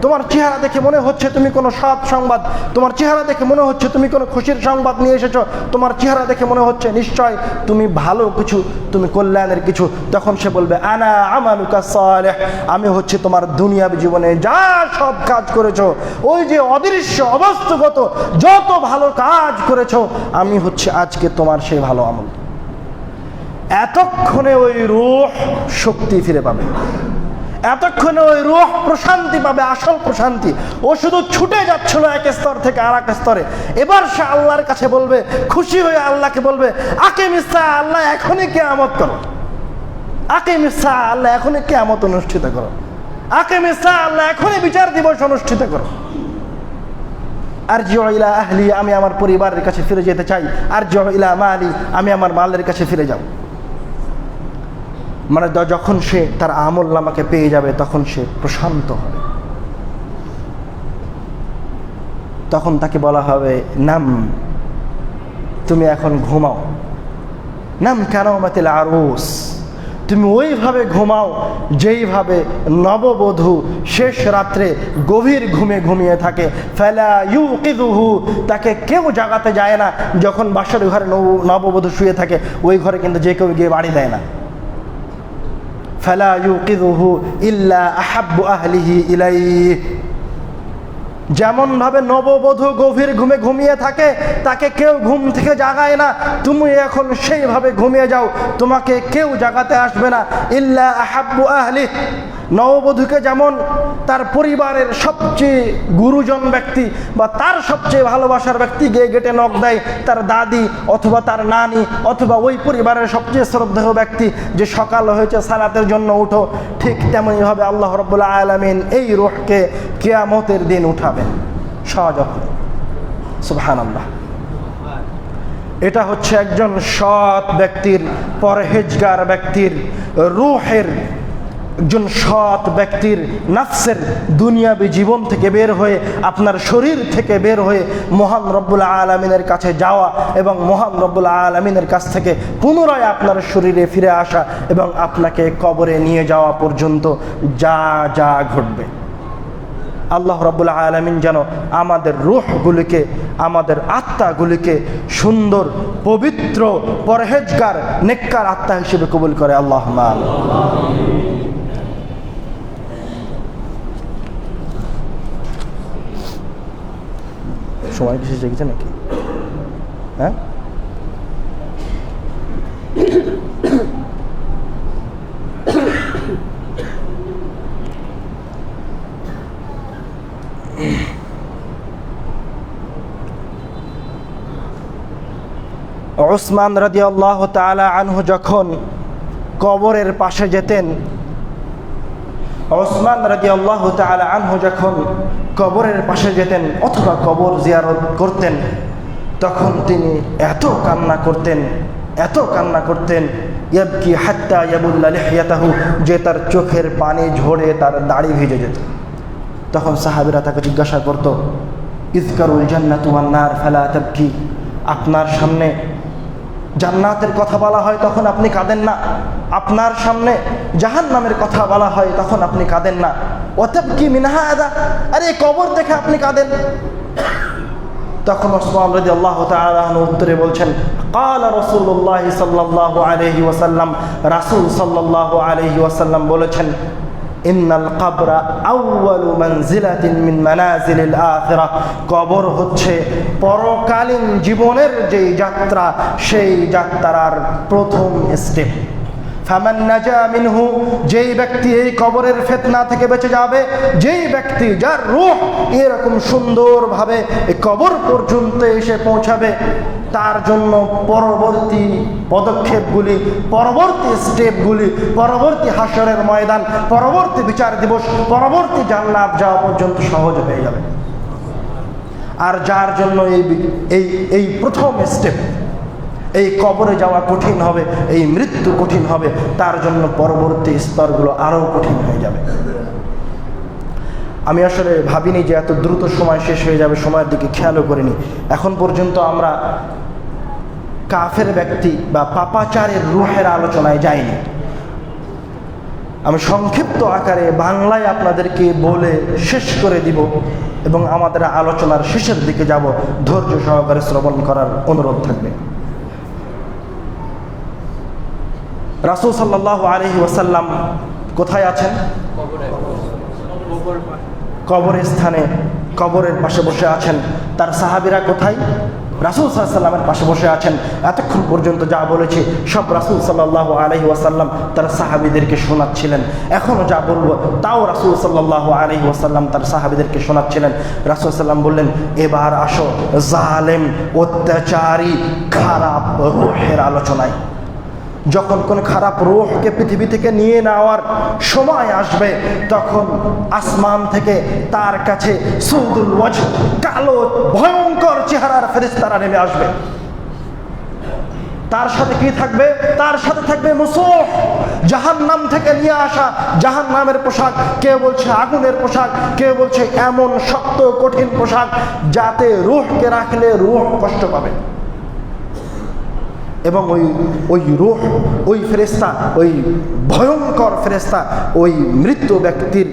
তোমার চেহারা দেখে মনে হচ্ছে তুমি কোনো সৎ সংবাদ, তোমার চেহারা দেখে মনে হচ্ছে তুমি কোনো খুশির সংবাদ নিয়ে এসেছো, তোমার চেহারা দেখে মনে হচ্ছে নিশ্চয় তুমি ভালো কিছু, তুমি কল্যাণের কিছু। তখন সে বলবে, আনা আমালুকা সালেহ, আমি হচ্ছে তোমার দুনিয়াবী জীবনে যা সব কাজ করেছো, ওই যে অদৃশ্য অবস্তুগত যত ভালো কাজ করেছো, আমি হচ্ছে আজকে তোমার সেই ভালো আমল। এতক্ষণে ওই রূহ শক্তি ফিরে পাবে, এতক্ষণে ওই রূহ প্রশান্তি পাবে, আসল প্রশান্তি। ও শুধু ছুটে যাচ্ছিল এক স্তর থেকে আর এক স্তরে। এবার সে আল্লাহর কাছে বলবে, খুশি হয়ে আল্লাহকে বলবে, আকিমিস সাআহ, আল্লাহ এখনই কিয়ামত করো। আকিমিস সাআহ, আল্লাহ এখনই কিয়ামত অনুষ্ঠিত করো। আকিমিস সাআহ, আল্লাহ এখনই বিচার দিবস অনুষ্ঠিত করো। আরজিউ ইলা আহলি, আমি আমার পরিবারের কাছে ফিরে যেতে চাই। আরজিউ ইলা মালি, আমি আমার মালের কাছে ফিরে যাব। মানে যখন সে তার আমল নামাকে পেয়ে যাবে, তখন সে প্রশান্ত হবে। তখন তাকে বলা হবে, নাম, তুমি এখন ঘুমাও। নাম কানামাতিল আরুস, তুমি ওইভাবে ঘুমাও যেইভাবে নববধূ শেষ রাত্রে গভীর ঘুমে ঘুমিয়ে থাকে। ফালা ইউকিযুহু, তাকে কেউ জাগাতে যায় না। যখন বাসর ঘরে নববধূ শুয়ে থাকে, ওই ঘরে কিন্তু যে কেউ গিয়ে বাড়ি দেয় না। ফালা ইউকিযুহু ইল্লা আহাব্বু আহলিহি ইলাইহি, যেমন ভাবে নববধূ গভীর ঘুমে ঘুমিয়ে থাকে, তাকে কেউ ঘুম থেকে জাগায় না, তুমি এখন সেইভাবে ঘুমিয়ে যাও, তোমাকে কেউ জাগাতে আসবে না। ইল্লা আহাব্বু আহলিহি, নববধূকে যেমন তার পরিবারের সবচেয়ে গুরুজন ব্যক্তি বা তার সবচেয়ে ভালোবাসার ব্যক্তি গিয়ে গেটে নক দেয়, তার দাদি অথবা তার নানি অথবা ওই পরিবারের সবচেয়ে শ্রদ্ধেয় ব্যক্তি, যে সকাল হয়েছে সালাতের জন্য উঠো, ঠিক তেমনিভাবে আল্লাহ রাব্বুল আলামিন এই রূহকে কিয়ামতের দিন উঠাবেন সযত্নে। সুবহানাল্লাহ। এটা হচ্ছে একজন সৎ ব্যক্তির, পরহেজগার ব্যক্তির রূহের, একজন সৎ ব্যক্তির নাফসের দুনিয়াবী জীবন থেকে বের হয়ে, আপনার শরীর থেকে বের হয়ে মহান রব্বুল আলামিনের কাছে যাওয়া এবং মহান রব্বুল আলামিনের কাছ থেকে পুনরায় আপনার শরীরে ফিরে আসা এবং আপনাকে কবরে নিয়ে যাওয়া পর্যন্ত যা যা ঘটবে। আল্লাহ রাব্বুল আলামিন যেন আমাদের রূহগুলিকে, আমাদের আত্মাগুলিকে সুন্দর, পবিত্র, পরহেজগার, নেককার আত্মা হিসেবে কবুল করে। আল্লাহুম্মা আমিন। সময় বেশি জেগেছে নাকি? হ্যাঁ, উসমান রাদিয়াল্লাহু তাআলা আনহু যখন কবরের পাশে যেতেন, ওসমান রাদিয়াল্লাহু তাআলা আনহু যখন কবরের পাশে যেতেন অথবা কবর জিয়ারত করতেন, তখন তিনি এত কান্না করতেন, এত কান্না করতেন, ইয়াবকি হাত্তা ইয়াবুল্লা লিহইয়াতাহু, যে তার চোখের পানি ঝরে তার দাড়ি ভিজে যেত। তখন সাহাবীরা তাকে জিজ্ঞাসা করত, ইযকারুল জান্নাতু ওয়ান নার ফালা তাবকি, আপনার সামনে জান্নাতের কথা বলা হয় তখন আপনি কাঁদেন না, আপনার সামনে জাহান্নামের কথা বলা হয় তখন আপনি কাঁদেন না, ওয়াতাবকি মিন হাযা, আরে কবর দেখে আপনি কাঁদেন। তখন ওসমান রাদিয়াল্লাহু তাআলা আনহু উত্তরে বলছেন, ক্বালা রাসূলুল্লাহ সাল্লাল্লাহু আলাইহি ওয়াসাল্লাম, রাসূল সাল্লাল্লাহু আলাইহি ওয়াসাল্লাম বলেছেন, ইন্নাল কবরা আউয়ালু মানজিলাতিন মিন মানাজিলিল আখিরাহ, কবর হচ্ছে পরকালীন জীবনের যেই যাত্রা, সেই যাত্রার প্রথম স্টেপ। ফামান নাজা মিনহু, যেই ব্যক্তি এই কবরের ফিতনা থেকে বেঁচে যাবে, যেই ব্যক্তি যার রূহ এরকম সুন্দরভাবে এই কবর পর্যন্ত এসে পৌঁছাবে, তার জন্য পরবর্তী পদক্ষেপগুলি, পরবর্তী স্টেপগুলি, পরবর্তী হাসরের ময়দান, পরবর্তী বিচার দিবস, পরবর্তী জান্নাত যাওয়া পর্যন্ত সহজ হয়ে যাবে। আর যার জন্য এই প্রথম স্টেপ, এই কবরে যাওয়া কঠিন হবে, এই মৃত্যু কঠিন হবে, তার জন্য পরবর্তী স্তরগুলো আরও কঠিন হয়ে যাবে। আমি আসলে ভাবিনি যে এত দ্রুত সময় শেষ হয়ে যাবে, সময়ের দিকে খেয়ালও করিনি। এখন পর্যন্ত আমরা কাফের ব্যক্তি বা পাপাচারের রূহের আলোচনায় যাইনি। আমি সংক্ষিপ্ত আকারে বাংলায় আপনাদেরকে বলে শেষ করে দিব এবং আমাদের আলোচনার শেষের দিকে যাব। ধৈর্য সহকারে শ্রবণ করার অনুরোধ থাকবে। রাসূল সাল্লাল্লাহু আলাইহি ওয়াসাল্লাম কোথায় আছেন? কবরের স্থানে, কবরের পাশে বসে আছেন। তার সাহাবীরা কোথায়? রাসূল সাল্লাল্লাহু আলাইহি ওয়াসাল্লামের পাশে বসে আছেন। এতক্ষণ পর্যন্ত যা বলেছি সব রাসূল সাল্লাল্লাহু আলাইহি ওয়াসাল্লাম তার সাহাবীদেরকে শোনাচ্ছিলেন। এখনও যা বলবো তাও রাসূল সাল্লাল্লাহু আলাইহি ওয়াসাল্লাম তার সাহাবীদেরকে শোনাচ্ছিলেন। রাসূল সাল্লাম বললেন, এবার আসো জালেম, অত্যাচারী, খারাপ রূহের আলোচনায়। যখন কোন খারাপ রূহকে পৃথিবী থেকে নিয়ে নেওয়ার সময় আসবে, তখন আসমান থেকে তার কাছে সুদুল ওয়াজহ, কালো ভয়ঙ্কর চেহারার ফেরেশতারা নেমে আসবে। তার সাথে কি থাকবে? তার সাথে থাকবে মুসূহ, জাহান্নাম থেকে নিয়ে আসা জাহান্নামের পোশাক। কেউ বলছে আগুনের পোশাক, কেউ বলছে এমন শক্ত কঠিন পোশাক যাতে রূহকে রাখলে রূহ কষ্ট পাবে। এবং ওই রূহ, ওই ফেরেশতা, ওই ভয়ঙ্কর ফেরেশতা ওই মৃত্যু ব্যক্তির,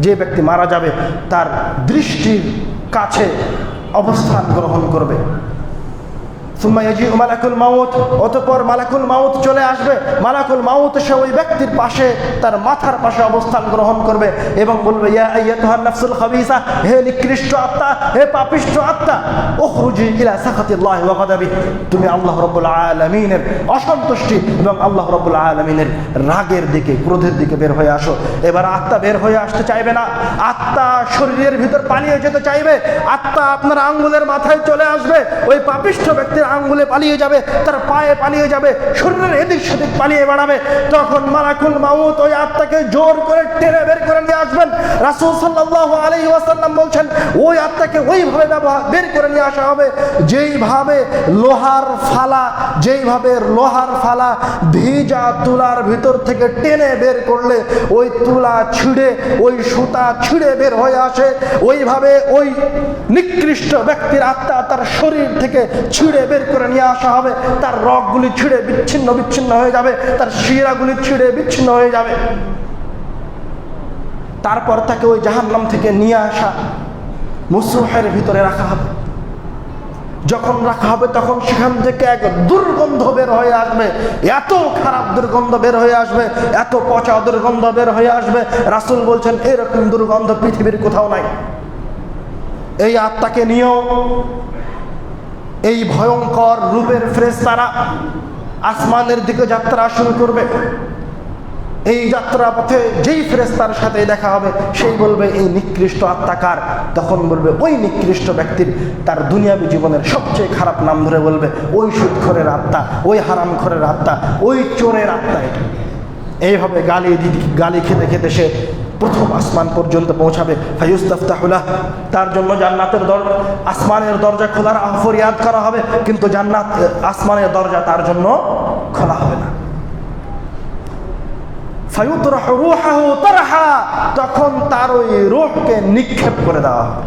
যে ব্যক্তি মারা যাবে তার দৃষ্টির কাছে অবস্থান গ্রহণ করবে। সুম্মা ইয়াজিউ মালাকুল মাউত, অতঃপর মালাকুল মাউত চলে আসবে। মালাকুল মাউত এসে ওই ব্যক্তির পাশে, তার মাথার পাশে অবস্থান গ্রহণ করবে এবং বলবে, ইয়া আইয়াতুহান নাফসুল খাবিসা, হে নিকৃষ্ট আত্মা, হে পাপিষ্ঠ আত্মা, উখরুজি ইলা সাখাতিল্লাহি ওয়া গাদাবি, তুমি আল্লাহ রাব্বুল আলামিনের অসন্তুষ্টি এবং আল্লাহ রাব্বুল আলামিনের রাগের দিকে, ক্রোধের দিকে বের হয়ে আসো। এবার আত্মা বের হয়ে আসতে চাইবে না, আত্মা শরীরের ভিতর পালিয়ে যেতে চাইবে। আত্মা আপনার আঙ্গুলের মাথায় চলে আসবে, ওই পাপিষ্ঠ ব্যক্তির আঙ্গুলে পালিয়ে যাবে, তার পায়ে পালিয়ে যাবে, শরীরের এদিক সেদিক পালিয়ে বেড়াবে। তখন মালাকুল মাউত ওই আত্মাকে জোর করে টেনে বের করে নিয়ে আসবেন। রাসূল সাল্লাল্লাহু আলাইহি ওয়াসাল্লাম বলছেন, ওই আত্মাকে ওইভাবে বের করে নিয়ে আসা হবে যেইভাবে লোহার ফালা ভিজা তুলার ভিতর থেকে টেনে বের করলে ওই তুলা ছিঁড়ে, ওই সুতা ছিঁড়ে বের হয়ে আসে, ওইভাবে ওই নিকৃষ্ট ব্যক্তির আত্মা তার শরীর থেকে ছিঁড়ে বের করে নিয়ে আসা হবে। তার রগগুলি ছিঁড়ে বিচ্ছিন্ন বিচ্ছিন্ন হয়ে যাবে, তার শিরাগুলি ছিঁড়ে বিচ্ছিন্ন হয়ে যাবে। তারপর তাকে ওই জাহান্নাম থেকে নিয়ে আসা মুসরুহের ভিতরে রাখা হবে। যখন রাখা হবে তখন সেখান থেকে এক দুর্গন্ধ বের হয়ে আসবে, এত খারাপ দুর্গন্ধ বের হয়ে আসবে, এত পচা দুর্গন্ধ বের হয়ে আসবে। রাসূল বলছেন, এরকম দুর্গন্ধ পৃথিবীর কোথাও নাই। এই আত্মাকে নিয়েও এই ভয়ঙ্কর রূপের ফেরেশতারা আসমানের দিকে যাত্রা শুরু করবে। এই যাত্রা পথে যেই ফেরেশতার সাথে দেখা হবে সেই বলবে, এই নিকৃষ্ট আত্মা কার? তখন বলবে, ওই নিকৃষ্ট ব্যক্তির তার দুনিয়াবী জীবনের সবচেয়ে খারাপ নাম ধরে বলবে, ওই সুদখোরের আত্মা, ওই হারামখোরের আত্মা, ওই চোরের আত্মা। এটা এইভাবে গালি খেতে খেতে সে প্রথম আসমান পর্যন্ত পৌঁছাবে। ফায়ুস্তাফতাহু লাহ, তার জন্য জান্নাতের আসমানের দরজা খোলার ফরিয়াদ করা হবে, কিন্তু আসমানের দরজা তার জন্য খোলা হবে না। ফায়ুতরাহু রূহুহু তারহা, তখন তার ওই রূহকে নিক্ষেপ করে দেওয়া হবে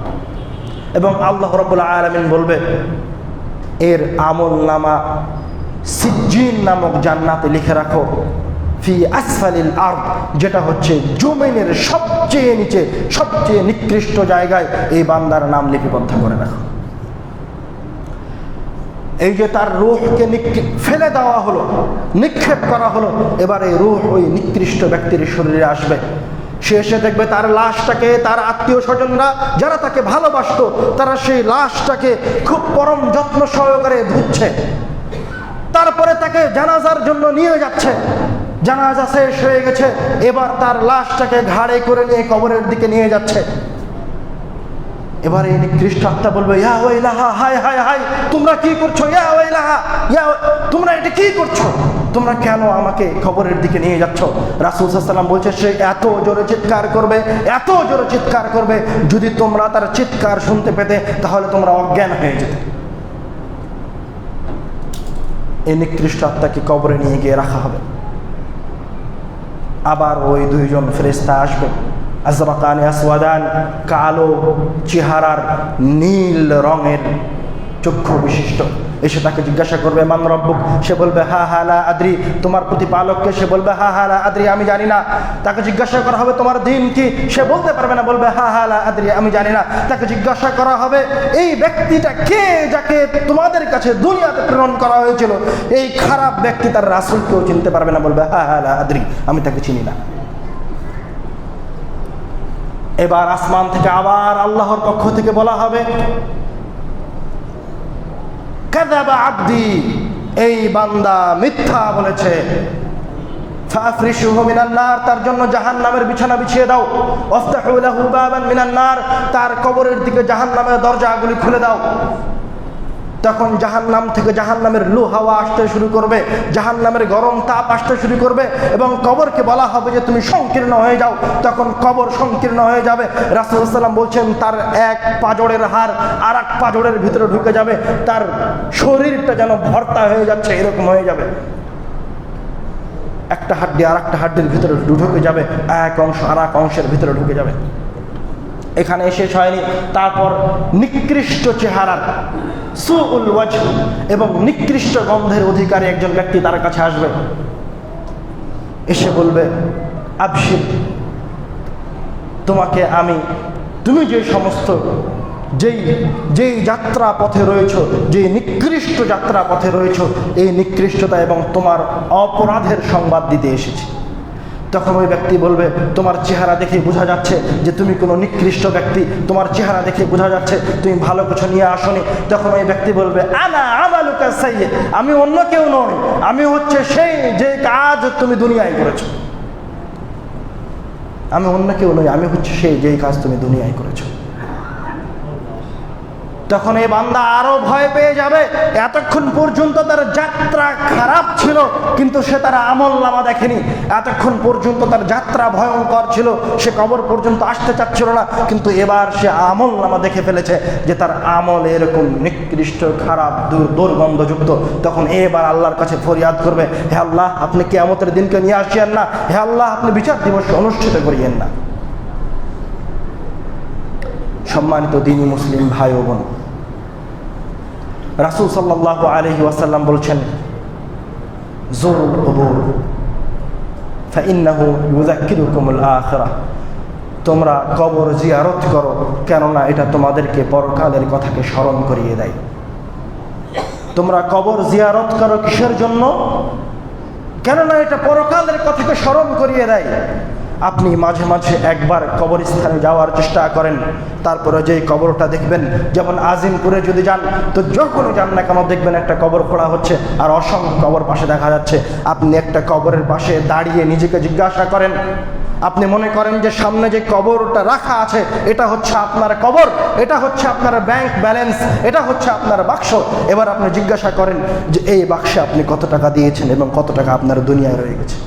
এবং আল্লাহ রাব্বুল আলামিন বলবে, এর আমলনামা সিজ্জিন নামক জান্নাতে লিখে রাখো, ফি আসফালিল আরদ, যেটা হচ্ছে জমিনের সবচেয়ে নিচে, সবচেয়ে নিকৃষ্ট জায়গায় এই বান্দার নাম লিপিবদ্ধ করে রাখো। এই যে তার রূহকে ফেলে দেওয়া হলো, নিক্ষেপ করা হলো, এবার এই রূহ ওই নিকৃষ্ট ব্যক্তির শরীরে আসবে। সে এসে দেখবে তার লাশটাকে তার আত্মীয় স্বজনরা যারা তাকে ভালোবাসতো, তারা সেই লাশটাকে খুব পরম যত্ন সহকারে ধুচ্ছে। তারপরে তাকে জানাজার জন্য নিয়ে যাচ্ছে। জানাজা শেষ হয়ে গেছে, এবার তার লাশটাকে ঘাড়ে করে নিয়ে কবরের দিকে নিয়ে যাচ্ছে। এবার এই নিকৃষ্ট আত্মা বলবে, ইয়া ওয়াইলাহা, হায় হায় হায়, তোমরা কি করছো? ইয়া ওয়াইলাহা, তোমরা এটা কি করছো? তোমরা কেন আমাকে কবরের দিকে নিয়ে যাচ্ছ? রাসূল সাল্লাল্লাহু আলাইহি ওয়াসাল্লাম বলছে, সে এত জোরে চিৎকার করবে, এত জোরে চিৎকার করবে, যদি তোমরা তার চিৎকার শুনতে পেতে তাহলে তোমরা অজ্ঞান হয়ে যেতে। এই নিকৃষ্ট আত্মাকে কবরে নিয়ে গিয়ে রাখা হবে। আবার ওই দুইজন ফেরেশতা আসবে, আজরাকানি আসওয়াদান, কালো চেহারার, নীল রঙের চক্ষু বিশিষ্ট, এসে তাকে জিজ্ঞাসা করবে, মান রব্বুক? সে বলবে, হা হা লা আদ্রি, তোমার প্রতিপালককে? সে বলবে, হা হা লা আদ্রি, আমি জানি না। তাকে জিজ্ঞাসা করা হবে, তোমার দিন কি? সে বলতে পারবে না, বলবে, হা হা লা আদ্রি, আমি জানি না। তাকে জিজ্ঞাসা করা হবে, এই ব্যক্তিটা কে যাকে তোমাদের কাছে দুনিয়াতে প্রেরণ করা হয়েছিল? এই খারাপ ব্যক্তি তার রাসূলকেও চিনতে পারবে না, বলবে, হা হা লা আদ্রি, আমি তাকে চিনি না। এবার আসমান থেকে আবার আল্লাহর পক্ষ থেকে বলা হবে, কাযাবা আবদি, এই বান্দা মিথ্যা বলেছে। ফাফরিশুহু মিনান নার, তার জন্য জাহান্নামের বিছানা বিছিয়ে দাও। ওয়াফতাহু লাহু বাবান মিনান নার, তার কবরের দিকে জাহান্নামের দরজাগুলি খুলে দাও। তখন জাহান্নাম থেকে জাহান্নামের লু হাওয়া আসতে শুরু করবে, জাহান্নামের গরম তাপ আসতে শুরু করবে এবং কবরকে বলা হবে যে তুমি সংকীর্ণ হয়ে যাও। তখন কবর সংকীর্ণ হয়ে যাবে। রাসূল সাল্লাল্লাহু আলাইহি ওয়াসাল্লাম বলছেন, তার এক পাজরের হাড় আর এক পাজরের ভিতরে ঢুকে যাবে, তার শরীরটা যেন ভর্তা হয়ে যাচ্ছে, এরকম হয়ে যাবে। একটা হাড্ডি আর একটা হাড্ডির ভিতরে ঢুকে যাবে, এক অংশ আর এক অংশের ভিতরে ঢুকে যাবে। এখানে শেষ হয়নি, তারপর নিকৃষ্ট চেহারার, সুউল ওয়াজহ এবং নিকৃষ্ট গন্ধের অধিকারী একজন ব্যক্তি তার কাছে আসবে। এসে বলবে, আবশির, তোমাকে আমি, তুমি যে সমস্ত যেই যাত্রা পথে রয়েছ, যে নিকৃষ্ট যাত্রা পথে রয়েছ, এই নিকৃষ্টতা এবং তোমার অপরাধের সংবাদ দিতে এসেছি। তখন ওই ব্যক্তি বলবে, তোমার চেহারা দেখে বোঝা যাচ্ছে যে তুমি কোনো নিকৃষ্ট ব্যক্তি, তোমার চেহারা দেখে বোঝা যাচ্ছে তুমি ভালো কিছু নিয়ে আসনি। তখন ওই ব্যক্তি বলবে, আনা আমালুকা সাইয়্যিদ, আমি অন্য কেউ নই, আমি হচ্ছে সেই যে কাজ তুমি দুনিয়ায় করেছো। আমি অন্য কেউ নই, আমি হচ্ছে সেই যেই কাজ তুমি দুনিয়ায় করেছো। তখন এই বান্দা আরো ভয় পেয়ে যাবে। এতক্ষণ পর্যন্ত তার যাত্রা খারাপ ছিল, কিন্তু সে তার আমল নামা দেখেনি। এতক্ষণ পর্যন্ত তার যাত্রা ভয়ঙ্কর ছিল, সে কবর পর্যন্ত আসতে চাচ্ছিল না, কিন্তু এবার সে আমল নামা দেখে ফেলেছে যে তার আমল এরকম নিকৃষ্ট, খারাপ, দুর্গন্ধযুক্ত। তখন এবার আল্লাহর কাছে ফরিয়াদ করবে, হে আল্লাহ, আপনি কিয়ামতের দিনকে নিয়ে আসিয়েন না, হে আল্লাহ, আপনি বিচার দিবস অনুষ্ঠিত করিয়েন না। সম্মানিত দ্বীনি মুসলিম ভাই ও বোন, রাসূল সাল্লাল্লাহু আলাইহি ওয়াসাল্লাম বলছেন, যুরুল কুবুর ফাইন্নাহু ইউযাক্কিরুকুমুল আখিরাহ, তোমরা কবর জিয়ারত করো, কেননা এটা তোমাদেরকে পরকালের কথাকে স্মরণ করিয়ে দেয়। তোমরা কবর জিয়ারত করো কিসের জন্য? কেননা এটা পরকালের কথাকে স্মরণ করিয়ে দেয়। আপনি মাঝে মাঝে একবার কবরস্থানে যাওয়ার চেষ্টা করেন, তারপরে যেই কবরটা দেখবেন, যেমন আজিমপুরে যদি যান, তো যখনই যান না কেন দেখবেন একটা কবর খোঁড়া হচ্ছে আর অসংখ্য কবর পাশে দেখা যাচ্ছে। আপনি একটা কবরের পাশে দাঁড়িয়ে নিজেকে জিজ্ঞাসা করেন, আপনি মনে করেন যে সামনে যে কবরটা রাখা আছে এটা হচ্ছে আপনার কবর, এটা হচ্ছে আপনার ব্যাংক ব্যালেন্স, এটা হচ্ছে আপনার বাক্স। এবার আপনি জিজ্ঞাসা করেন যে এই বাক্সে আপনি কত টাকা দিয়েছেন এবং কত টাকা আপনার দুনিয়ায় রয়ে গেছে।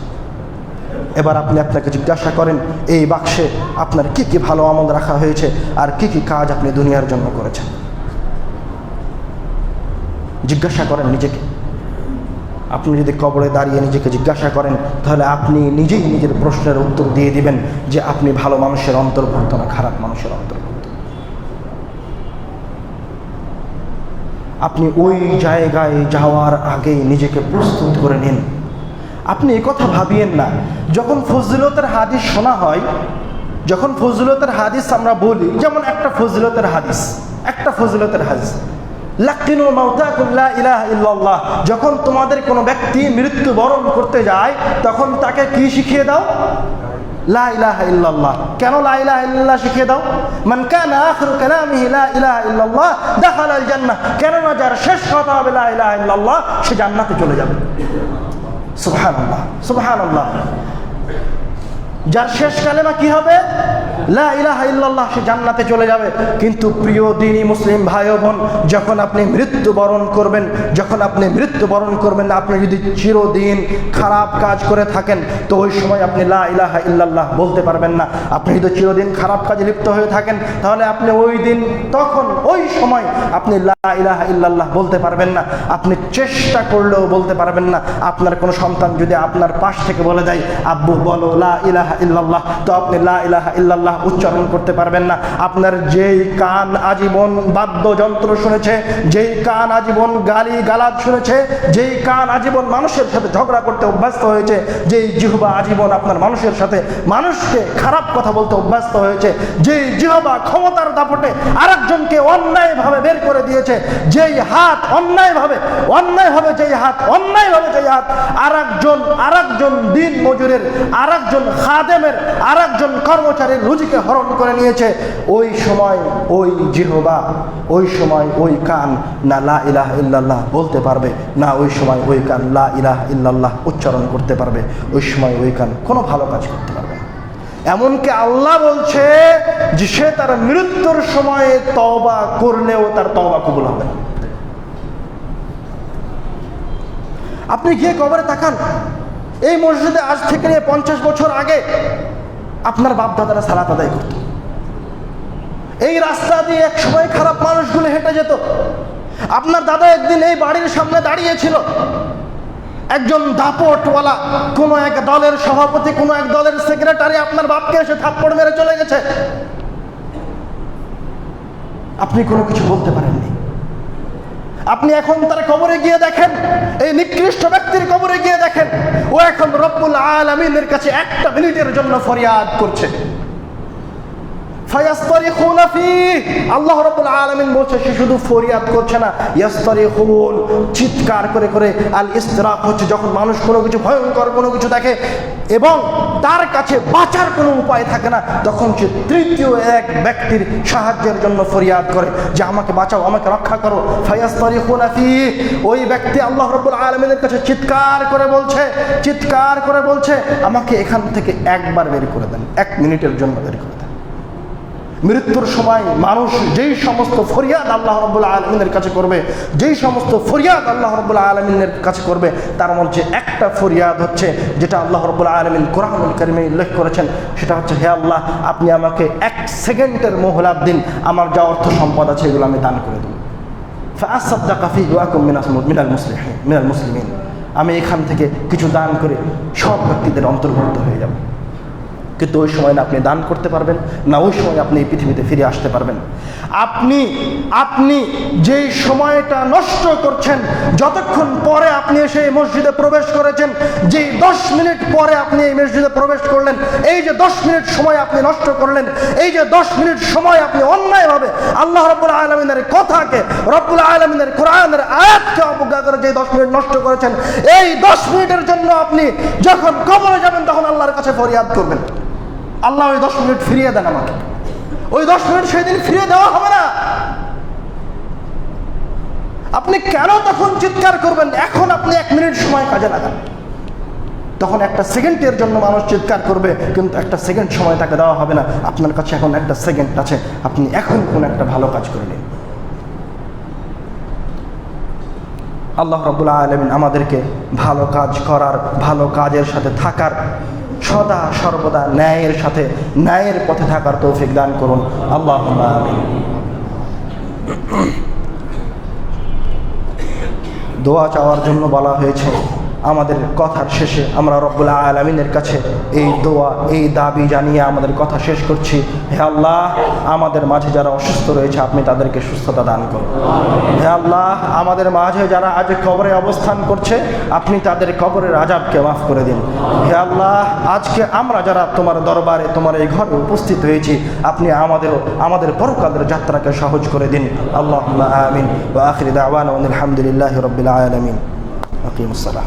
এবার আপনি আপনাকে জিজ্ঞাসা করেন এই বাক্সে আপনার কি কি ভালো আমল রাখা হয়েছে আর কি কি কাজ আপনি দুনিয়ার জন্য করেছেন। জিজ্ঞাসা করেন নিজেকে। আপনি যদি কবরে দাঁড়িয়ে নিজেকে জিজ্ঞাসা করেন, তাহলে আপনি নিজেই নিজের প্রশ্নের উত্তর দিয়ে দিবেন যে আপনি ভালো মানুষের অন্তর্ভুক্ত না খারাপ মানুষের অন্তর্ভুক্ত। আপনি ওই জায়গায় যাওয়ার আগেই নিজেকে প্রস্তুত করে নিন। আপনি একথা ভাবিয়েন না, যখন ফজিলতের হাদিস শোনা হয়, যখন ফজিলতের হাদিস আমরা বলি, যেমন একটা ফজিলতের হাদিস লাকিনু মাউতাকুম লা ইলাহা ইল্লাল্লাহ, যখন তোমাদের কোনো ব্যক্তি মৃত্যুবরণ করতে যায় তখন তাকে কি শিখিয়ে দাও? লা ইলাহা ইল্লাল্লাহ। কেন লা ইলাহা ইল্লাল্লাহ শিখিয়ে দাও? মান কানা আখিরু কালামিহি লা ইলাহা ইল্লাল্লাহ দাখালাল জান্নাহ, কেননা যার শেষ কথা হবে লা ইলাহা ইল্লাল্লাহ সে জান্নাতে চলে যাবে। সুবহানাল্লাহ, সুবহানাল্লাহ। যার শেষ কালেমা কি হবে? লা ইলাহা ইল্লাল্লাহ, সে জান্নাতে চলে যাবে। কিন্তু প্রিয় দ্বীনি মুসলিম ভাই ও বোন, যখন আপনি মৃত্যুবরণ করবেন, আপনি যদি চিরদিন খারাপ কাজ করে থাকেন, তো ওই সময় আপনি লা ইলাহা ইল্লাল্লাহ বলতে পারবেন না। আপনি যদি চিরদিন খারাপ কাজে লিপ্ত হয়ে থাকেন, তাহলে আপনি ওই সময় আপনি লা ইলাহা ইল্লাল্লাহ বলতে পারবেন না। আপনি চেষ্টা করলেও বলতে পারবেন না। আপনার কোনো সন্তান যদি আপনার পাশ থেকে বলে দেয়, আব্বু বলো লা ইলাহা ইল্লাল্লাহ, তো আপনি লা ইলাহা ইল্লাল্লাহ উচ্চারণ করতে পারবেন না। আপনার যেই কান আজীবন বাদ্যযন্ত্র শুনেছে, যেই কান আজীবন গালি গালাজ শুনেছে, যেই কান আজীবন মানুষের সাথে ঝগড়া করতে অভ্যস্ত হয়েছে, যেই জিহ্বা আজীবন আপনার মানুষকে খারাপ কথা বলতে অভ্যস্ত হয়েছে, যেই জিহ্বা ক্ষমতার দাপটে আরেকজনকে অন্যায়ভাবে বের করে দিয়েছে, যেই হাত অন্যায়ভাবে আরেকজন দিন মজুরের, আরেকজন খাদেমের, আরেকজন কর্মচারীর রুজিকে হরণ করে নিয়েছে, ওই সময় ওই জিহ্বা, ওই সময় ওই কান না লা ইলাহা ইল্লাল্লাহ বলতে পারবে, না ওই সময় ওই কান লা ইলাহা ইল্লাল্লাহ উচ্চারণ করতে পারবে। ওই সময় ওই কান কোনো ভালো কাজ করতে পারবে না। এমনকি আল্লাহ বলছে যে সে তার মৃত্যুর সময়ে তওবা করলেও তার তওবা কবুল হবে না। আপনি গিয়ে কবরে তাকান, এই মসজিদে আজ থেকে 50 বছর আগে আপনার বাপ দাদারা সালাত আদায় করত। এই রাস্তা দিয়ে এক সময় খারাপ মানুষগুলো হেঁটে যেত। আপনার দাদা একদিন এই বাড়ির সামনে দাঁড়িয়েছিল, একজন দাপটওয়ালা কোনো এক দলের সভাপতি, কোনো এক দলের সেক্রেটারি আপনার বাপকে এসে থাপ্পড় মেরে চলে গেছে। আপনি কোনো কিছু বলতে পারেননি। আপনি এখন তার কবরে গিয়ে দেখেন, এই নিকৃষ্ট ব্যক্তির কবরে গিয়ে দেখেন, ও এখন রব্বুল আলামিনের কাছে 1 মিনিটের জন্য ফরিয়াদ করছে। ফায়াস্তারিখুনা ফীহ, আল্লাহ রাব্বুল আলামিন বলছে সে শুধু ফরিয়াদ করছে না, ইয়াস্তারিখুন, চিৎকার করে করে। আল ইসতিরাক হচ্ছে যখন মানুষ কোনো কিছু ভয়ঙ্কর কোনো কিছু দেখে এবং তার কাছে বাঁচার কোনো উপায় থাকে না, তখন সে তৃতীয় এক ব্যক্তির সাহায্যের জন্য ফরিয়াদ করে যে আমাকে বাঁচাও, আমাকে রক্ষা করো। ফায়াস্তারিখুনা ফীহ, ওই ব্যক্তি আল্লাহ রাব্বুল আলামিনের কাছে চিৎকার করে বলছে আমাকে এখান থেকে একবার বের করে দেন, 1 মিনিটের জন্য বের করে দেন। মৃত্যুর সময় মানুষ যেই সমস্ত ফরিয়াদ আল্লাহ রাব্বুল আলামিনের কাছে করবে, যেই সমস্ত ফরিয়াদ আল্লাহ রাব্বুল আলামিনের কাছে করবে, তার মধ্যে একটা ফরিয়াদ হচ্ছে যেটা আল্লাহ রাব্বুল আলামিন কোরআনুল কারীমে উল্লেখ করেছেন, সেটা হচ্ছে হে আল্লাহ, আপনি আমাকে 1 সেকেন্ডের মোহলাত দিন, আমার যা অর্থ সম্পদ আছে এগুলো আমি দান করে দেব। ফাআসাদ্দাকা ফীহি ওয়া আকুম মিনাল মুসলিমিন, আমি এখান থেকে কিছু দান করে সব ব্যক্তিদের অন্তর্ভুক্ত হয়ে যাব। কিন্তু ওই সময় না আপনি দান করতে পারবেন, না ওই সময় আপনি এই পৃথিবীতে ফিরে আসতে পারবেন। আপনি যেই সময়টা নষ্ট করছেন, যতক্ষণ পরে আপনি এসে এই মসজিদে প্রবেশ করেছেন, যেই 10 মিনিট পরে আপনি এই মসজিদে প্রবেশ করলেন, এই যে 10 মিনিট সময় আপনি নষ্ট করলেন, এই যে 10 মিনিট সময় আপনি অন্যায়ভাবে আল্লাহ রাব্বুল আলামিনের কথাকে, রব্বুল আলামিনের কোরআনের আয়াতকে অবজ্ঞা করে যে 10 মিনিট নষ্ট করেছেন, এই 10 মিনিটের জন্য আপনি যখন কবরে যাবেন তখন আল্লাহর কাছে ফরিয়াদ করবেন, আল্লাহ ওই 10 মিনিট ফিরিয়ে দেন আমাকে। ওই 10 মিনিট সেই দিন ফিরিয়ে দেওয়া হবে না। আপনি কেন তখন চিৎকার করবেন? এখন আপনি 1 মিনিট সময় কাজে লাগান। তখন 1 সেকেন্ডের জন্য মানুষ চিৎকার করবে, কিন্তু 1 সেকেন্ড সময় তাকে দেওয়া হবে না। আপনার কাছে এখন 1 সেকেন্ড আছে, আপনি এখন কোন একটা ভালো কাজ করে নিন। আল্লাহ রাব্বুল আলামিন আমাদেরকে ভালো কাজ করার, ভালো কাজের সাথে থাকার, সদা সর্বদা ন্যায়ের সাথে ন্যায়ের পথে থাকার তৌফিক দান করুন। আল্লাহুম্মা আমিন। দোয়া চাওয়ার জন্য বলা হয়েছে। আমাদের কথার শেষে আমরা রব্বুল আলামিনের কাছে এই দোয়া, এই দাবি জানিয়ে আমাদের কথা শেষ করছি। হে আল্লাহ, আমাদের মাঝে যারা অসুস্থ রয়েছে আপনি তাদেরকে সুস্থতা দান করুন। হে আল্লাহ, আমাদের মাঝে যারা আজ কবরে অবস্থান করছে আপনি তাদের কবরের আযাবকে মাফ করে দিন। হে আল্লাহ, আজকে আমরা যারা তোমার দরবারে, তোমার এই ঘরে উপস্থিত হয়েছি, আপনি আমাদের পরকালের যাত্রাকে সহজ করে দিন। আল্লাহুম্মা আমিন। ওয়া আখিরু দাওয়ানা আলহামদুলিল্লাহি রাব্বিল আলামিন। আকিমুস সালাহ।